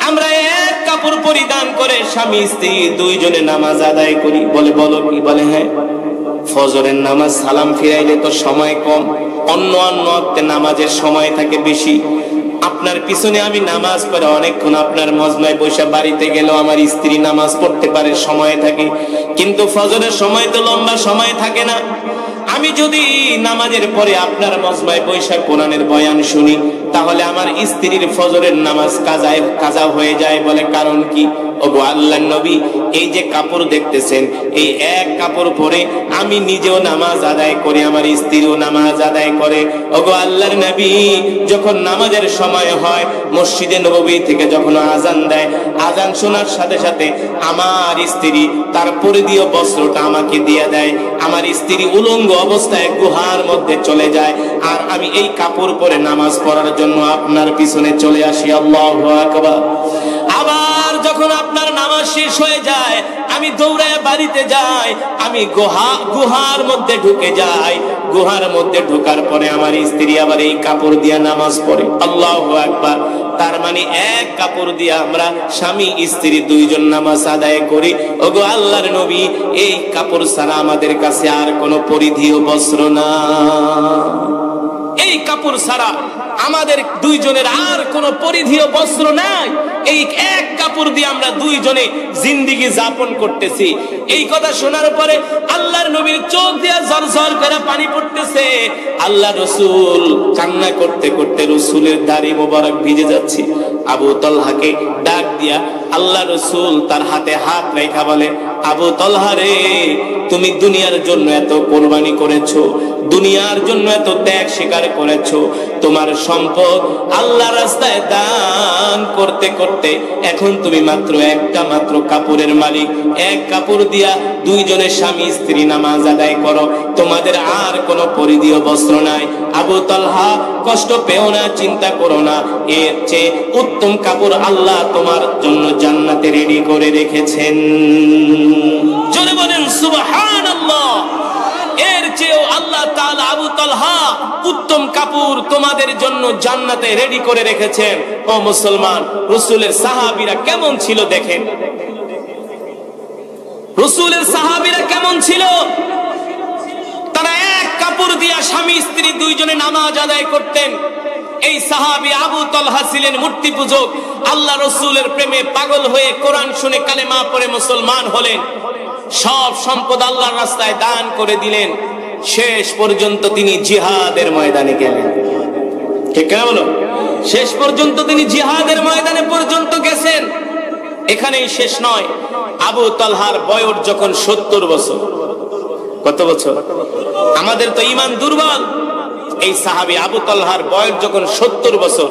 আমরা এক কাপড় পরিধান করে স্বামী স্ত্রী দুইজনে নামাজ আদায় করি। বলে বলো কি? বলে হ্যাঁ। ফজরের নামাজ সালাম ফিরাইলে তো সময় কম, অন্য ওয়াক্তে নামাজের সময় থাকে বেশি। আপনার পিছনে আমি নামাজ পড়ে অনেকক্ষণ আপনার মজমায় বসে বাড়িতে গেলেও আমার স্ত্রী নামাজ পড়তে পারে, সময় থাকে, কিন্তু ফজরের সময় তো লম্বা সময় থাকে না। আমি যদি নামাজের পরে আপনার মজমায় বৈশাখ কোরআনের বয়ান শুনি, তাহলে আমার স্ত্রীর ফজরের নামাজ কাজা হয়ে যায়। বলে কারণ কি? ওগো আল্লাহর নবী, এই যে কাপড় দেখতেছেন, এই এক কাপড় পরে আমি নিজেও নামাজ আদায় করি, আমার স্ত্রীও নামাজ আদায় করে। ওগো আল্লাহর নবী, যখন নামাজের সময় হয়, মসজিদে নববী থেকে যখন আজান দেয়, আজান শোনার সাথে সাথে আমার স্ত্রী তার পরিধীয় বস্ত্রটা আমাকে দিয়ে দেয়। আমার স্ত্রী উলঙ্গ অবস্থায় গুহার মধ্যে চলে যায়, আর আমি এই কাপড় পরে নামাজ পড়ার জন্য আপনার পিছনে চলে আসি। আল্লাহু আকবার। আবার যখন আপনার নামাজ শেষ হয়ে যায়, আমি দৌড়ায় বাড়িতে যাই, আমি গুহার মধ্যে ঢুকে যাই। গুহার মধ্যে ঢোকার পরে আমার স্ত্রী আবার এই কাপড় দিয়ে নামাজ পড়ে। আল্লাহু আকবার। তার মানে এক কাপড় দিয়ে আমরা স্বামী স্ত্রী দুইজন নামাজ আদায় করি। ওগো আল্লাহর নবী, এই কাপড় ছাড়া আমাদের কাছে আর কোনো পরিধীয় বস্ত্র না। এই কাপড় ছাড়া আমাদের দুইজনের আর কোনো পরিধীয় বস্ত্র নাই। এই এক কাপড় দিয়ে আমরা দুইজনে জিন্দেগি যাপন করতেছি। এই কথা শোনার পরে আল্লাহর নবীর চোখ দিয়ে ঝরঝর করে পানি পড়তেছে। আল্লাহ রাসূল কান্না করতে করতে রাসূলের দাড়ি মোবারক ভিজে যাচ্ছে। আবু তালহাকে ডাক দিয়া আল্লাহ রাসূল তার হাতে হাত রেখা বলে, আবু তালহা রে, তুমি দুনিয়ার জন্য এত কোরবানি করেছো, দুনিয়ার জন্য এত ত্যাগ স্বীকার করেছো, তোমার সম্পদ আল্লাহ রাস্তায় দান করতে করতে এখন তুমি মাত্র একটা মাত্র কাপড়ের মালিক। এক কাপড় দিয়া দুইজনের স্বামী স্ত্রী নামাজ আদায় করো, তোমাদের আর কোনো পরিধীয় বস্ত্র নাই। আবু তালহা, কষ্ট পেও না, চিন্তা করো না, এর চেয়ে উত্তম কাপড় আল্লাহ তোমার জন্য জান্নাতে রেডি করে রেখেছেন। জোরে বলেন সুবহানাল্লাহ। এর চেয়েও আল্লাহ তাআলা আবু তালহা উত্তম কাপড় তোমাদের জন্য জান্নাতে রেডি করে রেখেছেন। ও মুসলমান, রাসূলের সাহাবীরা কেমন ছিল দেখেন। রাসূলের সাহাবীরা কেমন ছিল? তারা এক কাপড় দিয়া স্বামী স্ত্রী দুইজনে নামাজ আদায় করতেন। এই সাহাবী আবু তালহা ছিলেন মূর্তি পূজক। আল্লাহ রাসূলের প্রেমে পাগল হয়ে কোরআন শুনে কালেমা পড়ে মুসলমান হলেন। সব সম্পদ আল্লাহর রাস্তায় দান করে দিলেন। শেষ পর্যন্ত তিনি জিহাদের ময়দানে গেলেন। ঠিক না বলো? শেষ পর্যন্ত তিনি জিহাদের ময়দানে পর্যন্ত গেছেন। এখানেই শেষ নয়, আবু তালহার বয়স যখন 70 বছর। কত বছর? আমাদের তো ঈমান দুর্বল। এই সাহাবী আবু তালহার বয়স যখন 70 বছর,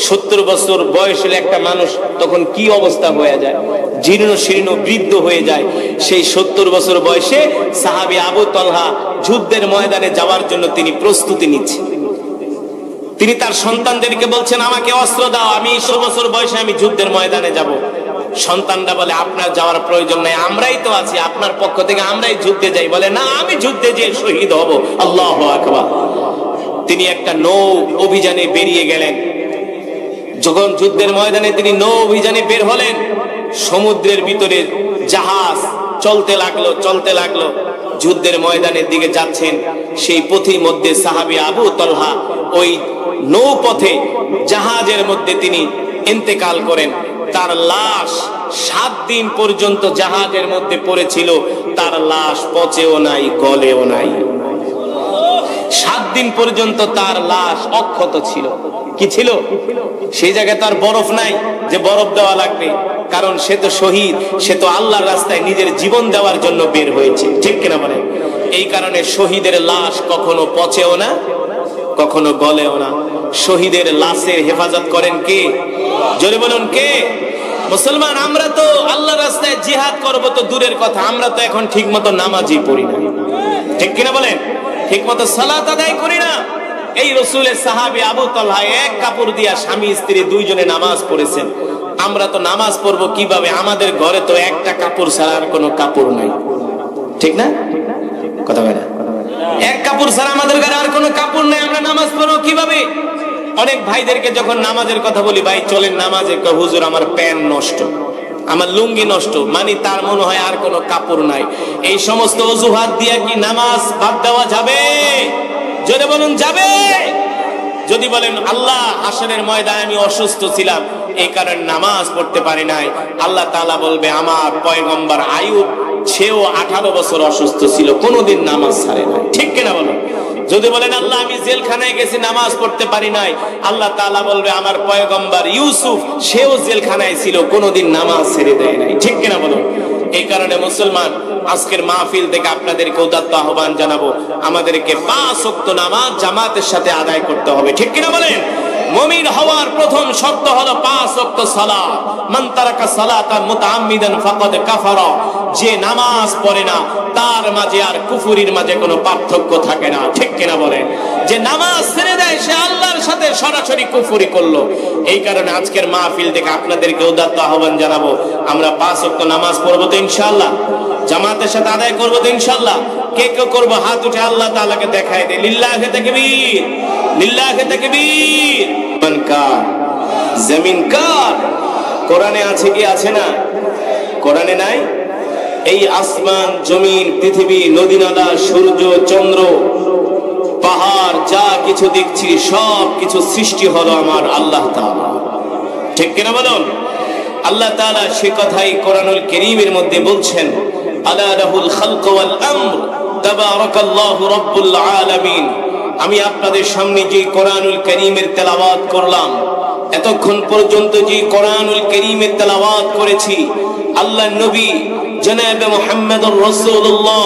70 বছর বয়স হলে একটা মানুষ তখন কি অবস্থা হয়ে যায়, জীর্ণ শীর্ণ বৃদ্ধ হয়ে যায়। সেই 70 বছর বয়সে সাহাবী আবু তালহা যুদ্ধের ময়দানে যাওয়ার জন্য তিনি প্রস্তুতি নিচ্ছেন। তিনি তার সন্তানদেরকে বলছেন, আমাকে অস্ত্র দাও, আমি 100 বছর বয়সে আমি যুদ্ধের ময়দানে যাব। সন্তানরা বলে, আপনার যাওয়ার প্রয়োজন নাই, আমরাই তো আছি, আপনার পক্ষ থেকে আমরাই যুদ্ধে যাই। বলে, না, আমি যুদ্ধে যেয়ে শহীদ হব। আল্লাহু আকবার। তিনি একটা নৌ অভিযানে বেরিয়ে গেলেন। যখন যুদ্ধের ময়দানে তিনি নৌ অভিযানে বের হলেন, সমুদ্রের ভিতরে জাহাজ চলতে লাগলো। যুদ্ধের ময়দানের দিকে যাচ্ছেন। সেই পথের মধ্যে সাহাবী আবু তালহা ওই নৌপথে জাহাজের মধ্যে তিনি ইন্তেকাল করেন। তার লাশ 7 দিন পর্যন্ত জাহাজের মধ্যে পড়েছিল, তার লাশ পচেও নাই, গলেও নাই। 7 দিন পর্যন্ত তার লাশ অক্ষত ছিল। কি ছিল? সেই জায়গায় তার বরফ নাই যে বরফ দেওয়া লাগবে, কারণ সে তো শহীদ, সে তো আল্লাহর রাস্তায় নিজের জীবন দেওয়ার জন্য বের হয়েছে, ঠিক কিনা বলেন? এই কারণে শহীদের লাশ কখনো পচেও না, কখনো গলেও না। শহীদের লাশের হেফাজত করেন কে? জোরে বলুন, কে? মুসলমান। আমরা তো আল্লাহর রাস্তায় জিহাদ করবো তো দূরের কথা, আমরা তো এখন ঠিক মতো নামাজই পড়ি না, ঠিক কিনা বলেন? ঠিক মতো সালাত আদায় করি না। এই রাসূলের সাহাবী আবু তালহা এক কাপড় দিয়া স্বামী স্ত্রী দুইজনে নামাজ পড়েছেন। আমরা তো নামাজ পড়বো কিভাবে? আমাদের ঘরে তো একটা কাপড় ছাড়া আর কোনো কাপড় নাই, ঠিক না? কথা বলে না? এক কাপড় ছাড়া আমাদের ঘরে আর কোনো কাপড় নাই, আমরা নামাজ পড়বো কিভাবে? অনেক ভাইদেরকে যখন নামাজের কথা বলি, ভাই চলেন নামাজে, হুজুর আমার প্যান্ট নষ্ট, আমার লুঙ্গি নষ্ট, মানে তার মনে হয় আর কোনো কাপড় নাই। এই সমস্ত অজুহাত দিয়ে কি নামাজ বাদ দেওয়া যাবে? যদি বলুন যাবে। যদি বলেন আল্লাহ হাসরের ময়দানে আমি অসুস্থ ছিলাম, এই কারণে নামাজ পড়তে পারি নাই, আল্লাহ তাআলা বলবে আমার পয়গম্বর আইয়ুব, সেও 18 বছর অসুস্থ ছিল, কোনোদিন নামাজ ছাড়ে নাই, ঠিক কিনা বলেন? যদি বলেন আল্লাহ আমি জেলখানায় গেছি নামাজ পড়তে পারি নাই, আল্লাহ তাআলা বলবে আমার পয়গম্বর ইউসুফ, সেও জেলখানায় ছিল, কোনোদিন নামাজ ছেড়ে দেয় নাই, ঠিক কিনা বলুন? এই কারণে মুসলমান, আজকের মাহফিল থেকে আপনাদেরকে উদাত্ত আহ্বান জানাবো, আমাদেরকে 5 ওয়াক্ত নামাজ জামাতের সাথে আদায় করতে হবে, ঠিক কিনা বলেন? মুমিন হওয়ার প্রথম শর্ত হলো 5 ওয়াক্ত সালাত। মান তারাকা সালাতান মুতাআম্মিদান ফাকাদ কাফারা। যে নামাজ পড়ে না তার মাঝে আর কুফরির মাঝে কোনো পার্থক্য থাকে না, ঠিক কিনা বলেন? যে নামাজ ছেড়ে দেয় সে আল্লাহর সাথে সরাসরি কুফরি করলো। এই কারণে আজকের মাহফিল থেকে আপনাদেরকে উদাত্ত আহ্বান জানাবো, আমরা 5 ওয়াক্ত নামাজ পড়বো তো ইনশাআল্লাহ, জামাতের সাথে আদায় করবো তো ইনশাআল্লাহ। কে কে করবো হাত উঠে আল্লাহ তাআলাকে দেখায় দে, লিল্লাহি তাকবীর, লিল্লাহি তাকবীর। মান কার, জমিন কার? কোরআনে আছে কি আছে না? কোরআনে নাই? এই আসমান জমিন পৃথিবী নদী নালা সূর্য চন্দ্র পাহাড় যা কিছু দেখছি সব কিছু সৃষ্টি হলো আমার আল্লাহ তাআলা, ঠিক কিনা বলুন? আল্লাহ তাআলা সে কথাই কোরআনুল কারীমের মধ্যে বলছেন, আলা লাহুল খালকু ওয়াল আমর তাবারাকাল্লাহু রাব্বুল আলামিন। আমি আপনাদের সামনে যে কোরআনুল কারীমের তেলাওয়াত করলাম, এতক্ষণ পর্যন্ত যে কোরআনুল কারীমের তেলাওয়াত করেছি, আল্লাহর নবী জনাবে মুহাম্মদুর রাসূলুল্লাহ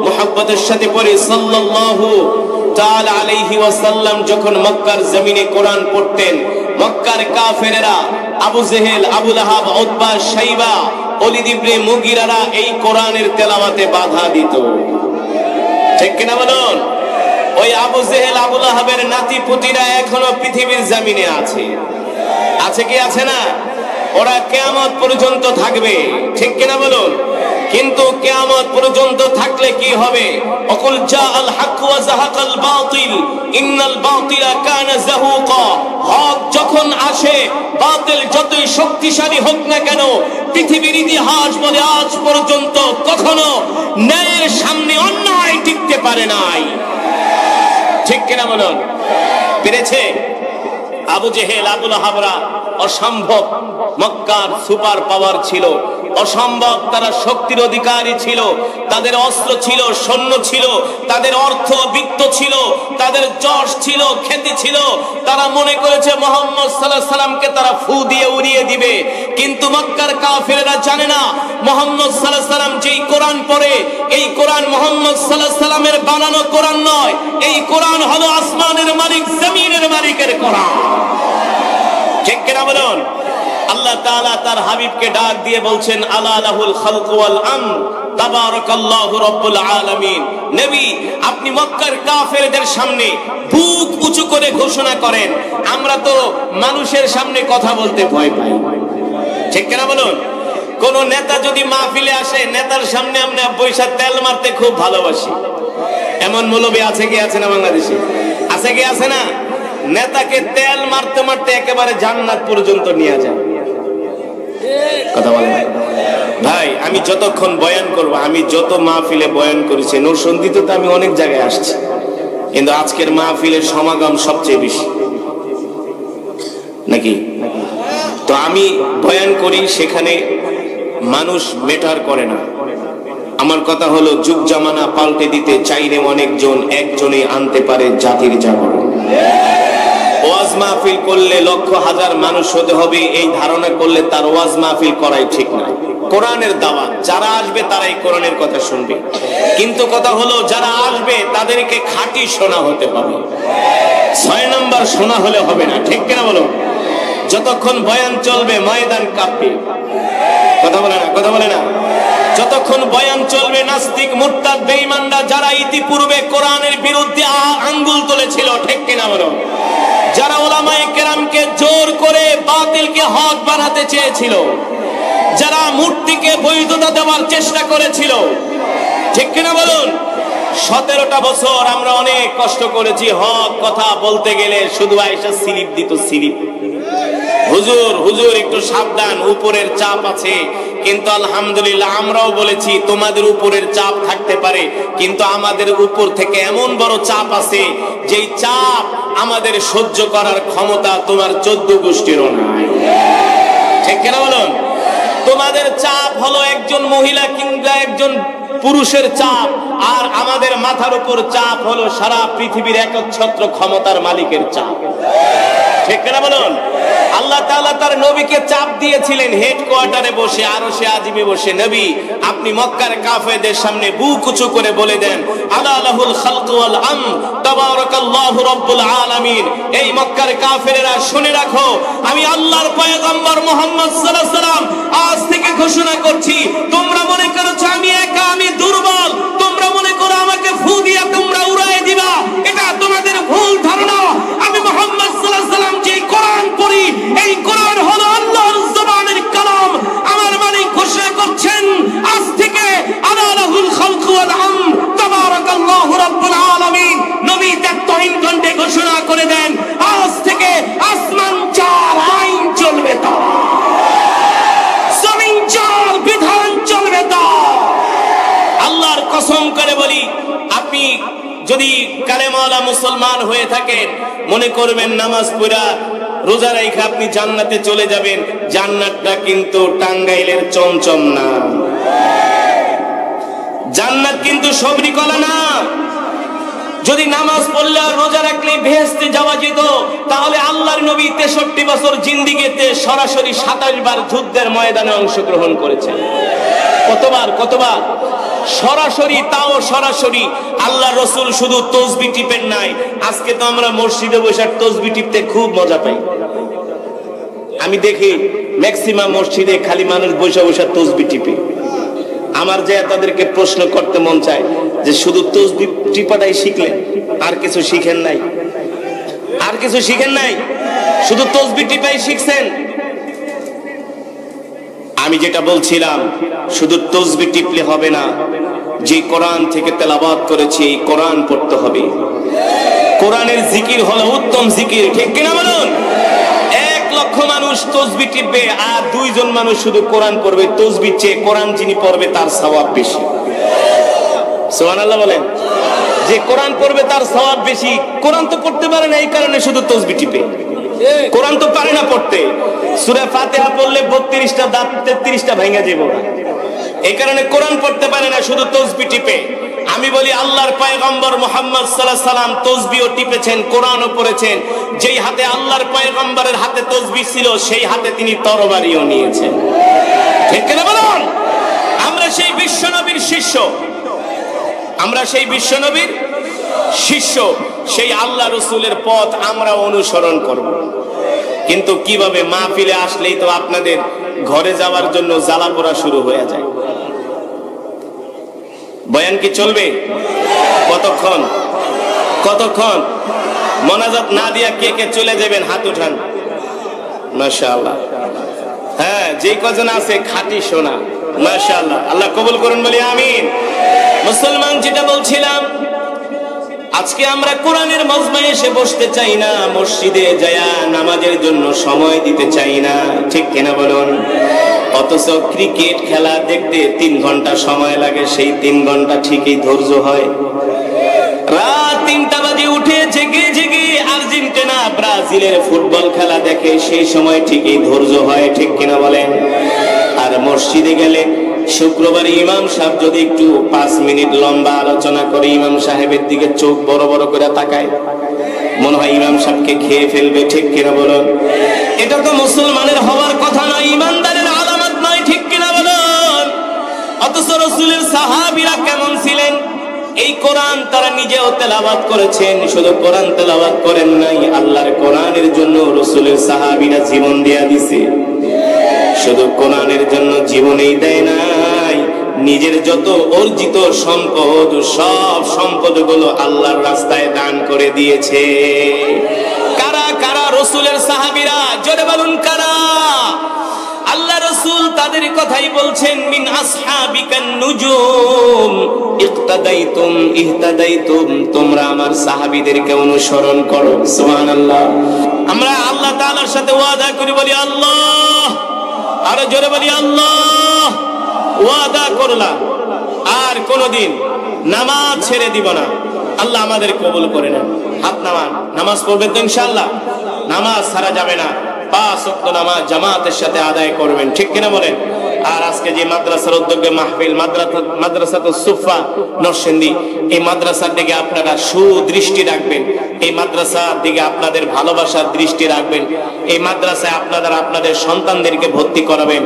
মুহাব্বতের সাথে পড়ে সাল্লাল্লাহু তাআলা আলাইহি ওয়াসাল্লাম যখন মক্কার জমিনে কোরআন পড়তেন, মক্কার কাফেরেরা আবু জেহেল, আবু লাহাব, উতবা, শাইবা, ওলীদ ইবনে মুগীরারা এই কোরআনের তেলাওয়াতে বাধা দিত, ঠিক কিনা বলুন? ওই আবু জেহেল, আবু লাহাবের নাতি পুতিরা এখনো পৃথিবীর জমিনে আছে, আছে কি আছে না? ওরা কিয়ামত পর্যন্ত থাকবে, ঠিক কিনা বলুন? কিন্তু কিয়ামত পর্যন্ত থাকলে কি হবে? অকুল জাআল হক ওয়া যাহাকাল বাতিল ইন্নাল বাতিলা কানা যাহুকা। হক যখন আসে, বাতিল যতই শক্তিশালী হোক না কেন, পৃথিবীর ইতিহাস বলে আজ পর্যন্ত কখনো ন্যায়ের সামনে অন্যায় টিকতে পারে নাই, ঠিক কিনা বলুন? পেরেছে? আবু জেহেল, আবু লাহাবরা অসম্ভব মক্কার সুপার পাওয়ার ছিল, অসম্ভব তারা শক্তির অধিকারী ছিল, তাদের অস্ত্র ছিল, সৈন্য ছিল, তাদের অর্থ বিত্ত ছিল, তাদের যশ ছিল, খ্যাতি ছিল। তারা মনে করেছে মুহাম্মদ সাল্লাল্লাহু আলাইহি সাল্লামকে তারা ফু দিয়ে উড়িয়ে দিবে, কিন্তু মক্কার কাফেররা জানে না মুহাম্মদ সাল্লাল্লাহু আলাইহি সাল্লাম যেই কোরআন পড়ে, এই কোরআন মুহাম্মদ সাল্লাল্লাহু আলাইহি সাল্লামের বানানো কোরআন নয়, এই কোরআন হলো আসমানের মালিক জমিনের মালিকের কোরআন, ঠিক কিনা বলুন? আল্লাহ তাআলা তার হাবিবকে ডাক দিয়ে বলছেন, আলা লাহুল খালকু ওয়াল আমর তাবারাকাল্লাহু রাব্বুল আলামিন। নবী, আপনি মক্কার কাফেরদের সামনে বুক উঁচু করে ঘোষণা করেন, আমরা তো মানুষের সামনে কথা বলতে ভয় পাই। ঠিক কিনা বলুন? কোন নেতা যদি মাহফিলে আসে, নেতার সামনে আমরা পয়সা তেল মারতে খুব ভালোবাসি। এমন মৌলবী আছে কি আছে না বাংলাদেশে? আছে কি আছে না? নেতাকে তেল মারতে মারতে একেবারে জান্নাত পর্যন্ত নিয়ে যায়। কথা বলে ভাই, আমি যতক্ষণ বয়ান করব, আমি যত মাহফিলে বয়ান করেছি, নরসন্দিতে তো আমি অনেক জায়গায় আসছি, কিন্তু আজকের মাহফিলের সমাগম সবচেয়ে বেশি নাকি? তো আমি বয়ান করি, সেখানে মানুষ মেটার করে না। আমার কথা হলো, যুগ জামানা পাল্টে দিতে চাইলে অনেকজন, একজনই আনতে পারে জাতির জাগরণ। ওয়াজ মাহফিল করলে লক্ষ হাজার মানুষ হতে হবে, এই ধারণা করলে তার ওয়াজ মাহফিল করাই ঠিক না। কোরআনের দাওয়াত, যারা আসবে তারাই কোরআনের কথা শুনবে, কিন্তু কথা হলো যারা আসবে তাদেরকে খাঁটি শোনা হতে হবে। 6 নম্বর শোনা হলে হবে না। ঠিক কিনা বলো? যতক্ষণ বয়ান চলবে ময়দান কাঁপবে। কথা বলে না? কথা বলে না? যতক্ষণ বয়ান চলবে, নাস্তিক মুরতাদ বেঈমানরা যারা ইতিপূর্বে কোরআনের বিরুদ্ধে আঙ্গুল তুলেছিল, ঠিক কিনা বলো, যারা উলামায়ে কেরামকে জোর করে বাতিলকে হক বানাতে চেয়েছিল, যারা মূর্তিকে বৈধতা দেওয়ার চেষ্টা করেছিল, ঠিক কিনা বলুন? 17টা বছর আমরা অনেক কষ্ট করেছি। হক কথা বলতে গেলে শুধু আয়েশা স্লিপ দিত, স্লিপ। হুজুর হুজুর একটু সাবধান, উপরের চাপ আছে। কিন্তু আলহামদুলিল্লাহ আমরাও বলেছি তোমাদের উপরের চাপ থাকতে পারে, কিন্তু আমাদের উপর থেকে এমন বড় চাপ আছে, যেই চাপ আমাদের সহ্য করার ক্ষমতা তোমার 14 গোষ্ঠীরও নাই। ঠিক কিনা বলুন? তোমাদের চাপ হলো একজন মহিলা কিংবা একজন পুরুষের চাপ, আর আমাদের মাথার উপর চাপ হলো সারা পৃথিবীর একচ্ছত্র ক্ষমতার মালিকের চাপ। ঠিক কিনা বলুন? আল্লাহ তাআলা তার নবীকে চাপ দিয়েছিলেন হেডকোয়ার্টারে বসে, আরশে আজিমে বসে, নবী আপনি মক্কার কাফেরদের সামনে বুক উঁচু করে বলে দেন, আলা লাহুল খালকু ওয়াল আমর তাবারাকাল্লাহু রাব্বুল আলামিন। এই মক্কার কাফেরেরা শুনে রাখো, আমি আল্লাহর পয়গম্বর মুহাম্মদ সাল্লাল্লাহু আলাইহি সাল্লাম আজ থেকে ঘোষণা করছি, তোমরা মনে করছো আমি একা, আমি দুর্বল, তোমরা মনে করো আমাকে ফু দিয়া তোমরা উড়াই দিবা, এটা তোমাদের ভুল ধারণা। আমি মুহাম্মদ সাল্লাল্লাহু আলাইহি সাল্লাম যে কোরআন পড়ি, এই কোরআন হলো আল্লাহর জবানের কালাম। আমার মালিক ঘোষণা করছেন, আজ থেকে আলা লাহুল খালকু ওয়াল আমর তাবারাকাল্লাহু রাব্বুল আলামিন। নবী তাকওয়িন কণ্ঠে ঘোষণা করে দেন, আজ থেকে আসমান চাল, আইন চলবে তা, জমিন চাল, বিধান চলবে তা। আল্লাহর কসম করে বলি, আপনি যদি কালেমাওয়ালা মুসলমান হয়ে থাকেন, মনে করবেন নামাজ পড়া রোজা রাখা আপনি জান্নাতে চলে যাবেন। জান্নাতটা কিন্তু টাঙ্গাইলের চমচম না, জান্নাত কিন্তু সবরি কলা না। যদি নামাজ পড়লে আর রোজা রাখলে বেহেশতে যাওয়া যেত, তাহলে আল্লাহর নবী 63 বছর জিন্দেগিতে সরাসরি 27 বার যুদ্ধের ময়দানে অংশগ্রহণ করেছেন। কতবার? কতবার? সরাসরি, তাও সরাসরি। আল্লাহ রসুল শুধু তসবিহ টিপেন নাই। আজকে তো আমরা মসজিদে বসে তসবিহ টিপতে খুব মজা পাই। আমি দেখি ম্যাক্সিমাম মসজিদে খালি মানুষ বসে বসে তসবিহ টিপে। আমার যে তাদেরকে প্রশ্ন করতে মন চায় যে শুধু তসবিহ টিপাটাই শিখলেন, আর কিছু শিখেন নাই? আর কিছু শিখেন নাই? শুধু তসবিহ টিপাই শিখছেন? আমি যেটা বলছিলাম, শুধু তসবিহ টিপলে হবে না, যে কোরআন থেকে তেলাওয়াত করেছি এই কোরআন পড়তে হবে। কোরআনের জিকির হলো উত্তম জিকির, ঠিক কিনা বলুন? 1 লক্ষ মানুষ তসবিহ টিপবে আর 2 জন মানুষ শুধু কোরআন পড়বে। তসবিহ চেয়ে কোরআন যিনি পড়বে তার সওয়াব বেশি। সুবহানাল্লাহ বলেন। যে কোরআন পড়বে তার সওয়াব বেশি। কোরআন তো পড়তে পারে না, এই কারণে শুধু তসবিহ টিপে। কোরআন তো পারে না পড়তে। সূরা ফাতিহা পড়লে 32টা দাঁত 33টা ভেঙে যাবে, এই কারণে কোরআন পড়তে পারে না, শুধু তসবিহ টিপে। আমি বলি আল্লাহর পয়গম্বর মুহাম্মদ সাল্লাল্লাহু আলাইহি সাল্লাম তসবিহও টিপেছেন, কোরআনও পড়েছেন। যেই হাতে আল্লাহর পয়গম্বরের হাতে তসবিহ ছিল, সেই হাতে তিনি তরবারিও নিয়েছেন। ঠিক কিনা বলুন? আমরা সেই বিশ্বনবীর শিষ্য, আমরা সেই বিশ্বনবীর শিষ্য, সেই আল্লাহ রসুলের পথ আমরা অনুসরণ করব। কিন্তু কিভাবে মাহফিলে আসলেই তো আপনাদের ঘরে যাওয়ার জন্য জ্বালা পোড়া শুরু হয়ে যায়। বয়ান কি চলবে? কতক্ষণ কতক্ষণ? মোনাজাত না দিয়া কে কে চলে যাবেন হাত উঠান। মাশাআল্লাহ। হ্যাঁ, যে কজন আছে খাঁটি সোনা, মাশাআল্লাহ, আল্লাহ কবুল করুন বলি আমিন। মুসলমান, যেটা বলছিলাম, আজকে আমরা কোরআনের মজমায় এসে বসতে চাই না, মসজিদে যায়া নামাজের জন্য সময় দিতে চাই না, ঠিক কিনা বলুন? অথচ ক্রিকেট খেলা দেখতে 3 ঘন্টা সময় লাগে, সেই 3 ঘন্টা ঠিকই ধৈর্য হয়। রাত 3টা বাজে উঠে জেগে জেগে আর্জেন্টিনা ব্রাজিলের ফুটবল খেলা দেখে, সেই সময় ঠিকই ধৈর্য হয়, ঠিক কিনা বলেন? আর মসজিদে গেলে শুক্রবার ইমাম সাহেব যদি একটু 5 মিনিট লম্বা আলোচনা করে, ইমাম সাহেবের দিকে চোখ বড় বড় করে তাকায়, মনে হয় ইমাম সাহেবকে খেয়ে ফেলবে, ঠিক কিনা বলুন? এটা তো মুসলমানের হওয়ার কথা নয়, ইমানদারের আলামত নয়, ঠিক কিনা বলুন? অথচ রাসূলের সাহাবীরা কেমন ছিলেন? এই কোরআন তারা নিজেও তেলাওয়াত করেছেন, শুধু কোরআন তেলাওয়াত করেন নাই, আল্লাহর কোরআনের জন্য রাসূলের সাহাবীরা জীবন দিয়া দিছে। শুধু কোরআনের জন্য জীবনই দেয় নাই, নিজের যত অর্জিত সম্পদ, সব সম্পদগুলো আল্লাহর রাস্তায় দান করে দিয়েছে। কারা কারা? রাসূলের সাহাবীরা। জোরে বলুন কারা? আল্লাহ রাসূল তাদের কথাই বলছেন, মিন আসহাবিকান নুজুম ইক্তাদাইতুম ইহতাদাইতুম, তোমরা আমার সাহাবীদেরকে অনুসরণ করো। সুবহানাল্লাহ। আমরা আল্লাহ তাআলার সাথে ওয়াদা করি, বলি আল্লাহ, আরো জোরে বলি আল্লাহ। ওয়াদা করলাম আর কোনদিন নামাজ ছেড়ে দিব না। আল্লাহ আমাদের কবুল করে নেন। হাত নামান। নামাজ পড়বেন তো ইনশাআল্লাহ? নামাজ ছাড়া যাবে না। 5 ওয়াক্ত নামাজ জামাতের সাথে আদায় করবেন, ঠিক কিনা বলেন? আর আজকে যে মাদ্রাসার উদ্যোগে মাহফিল, মাদ্রাসাতুস সুফা নরসিংদী, এই মাদ্রাসার দিকে আপনারা সুদৃষ্টি রাখবেন, এই মাদ্রাসার দিকে আপনাদের ভালোবাসার দৃষ্টি রাখবেন। এই মাদ্রাসায় আপনারা আপনাদের সন্তানদেরকে ভর্তি করাবেন,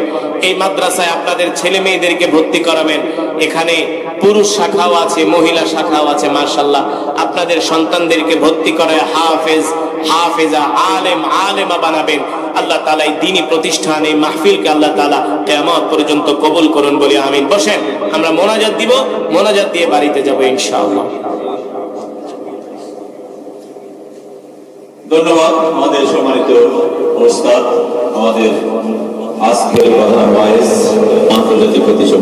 এই মাদ্রাসায় আপনাদের ছেলে মেয়েদেরকে ভর্তি করাবেন। এখানে পুরুষ শাখাও আছে, মহিলা শাখাও আছে। মাশাআল্লাহ, আপনাদের সন্তানদেরকে ভর্তি করায় হাফেজ, হাফেজা, আলেম, আলেমা বানাবেন। আল্লাহ তাআলা এই দ্বীনি প্রতিষ্ঠান, এই মাহফিলকে আল্লাহ তাআলা কিয়ামত পর্যন্ত কবুল করুন বলি আমিন। বসেন, আমরা মোনাজাত দিব, মোনাজাত দিয়ে বাড়িতে যাব ইনশাআল্লাহ। ধন্যবাদ আমাদের সম্মানিত ওস্তাদ, আমাদের আজকের প্রধান ওয়াইজ আন্তর্জাতিক প্রতিষ্ঠান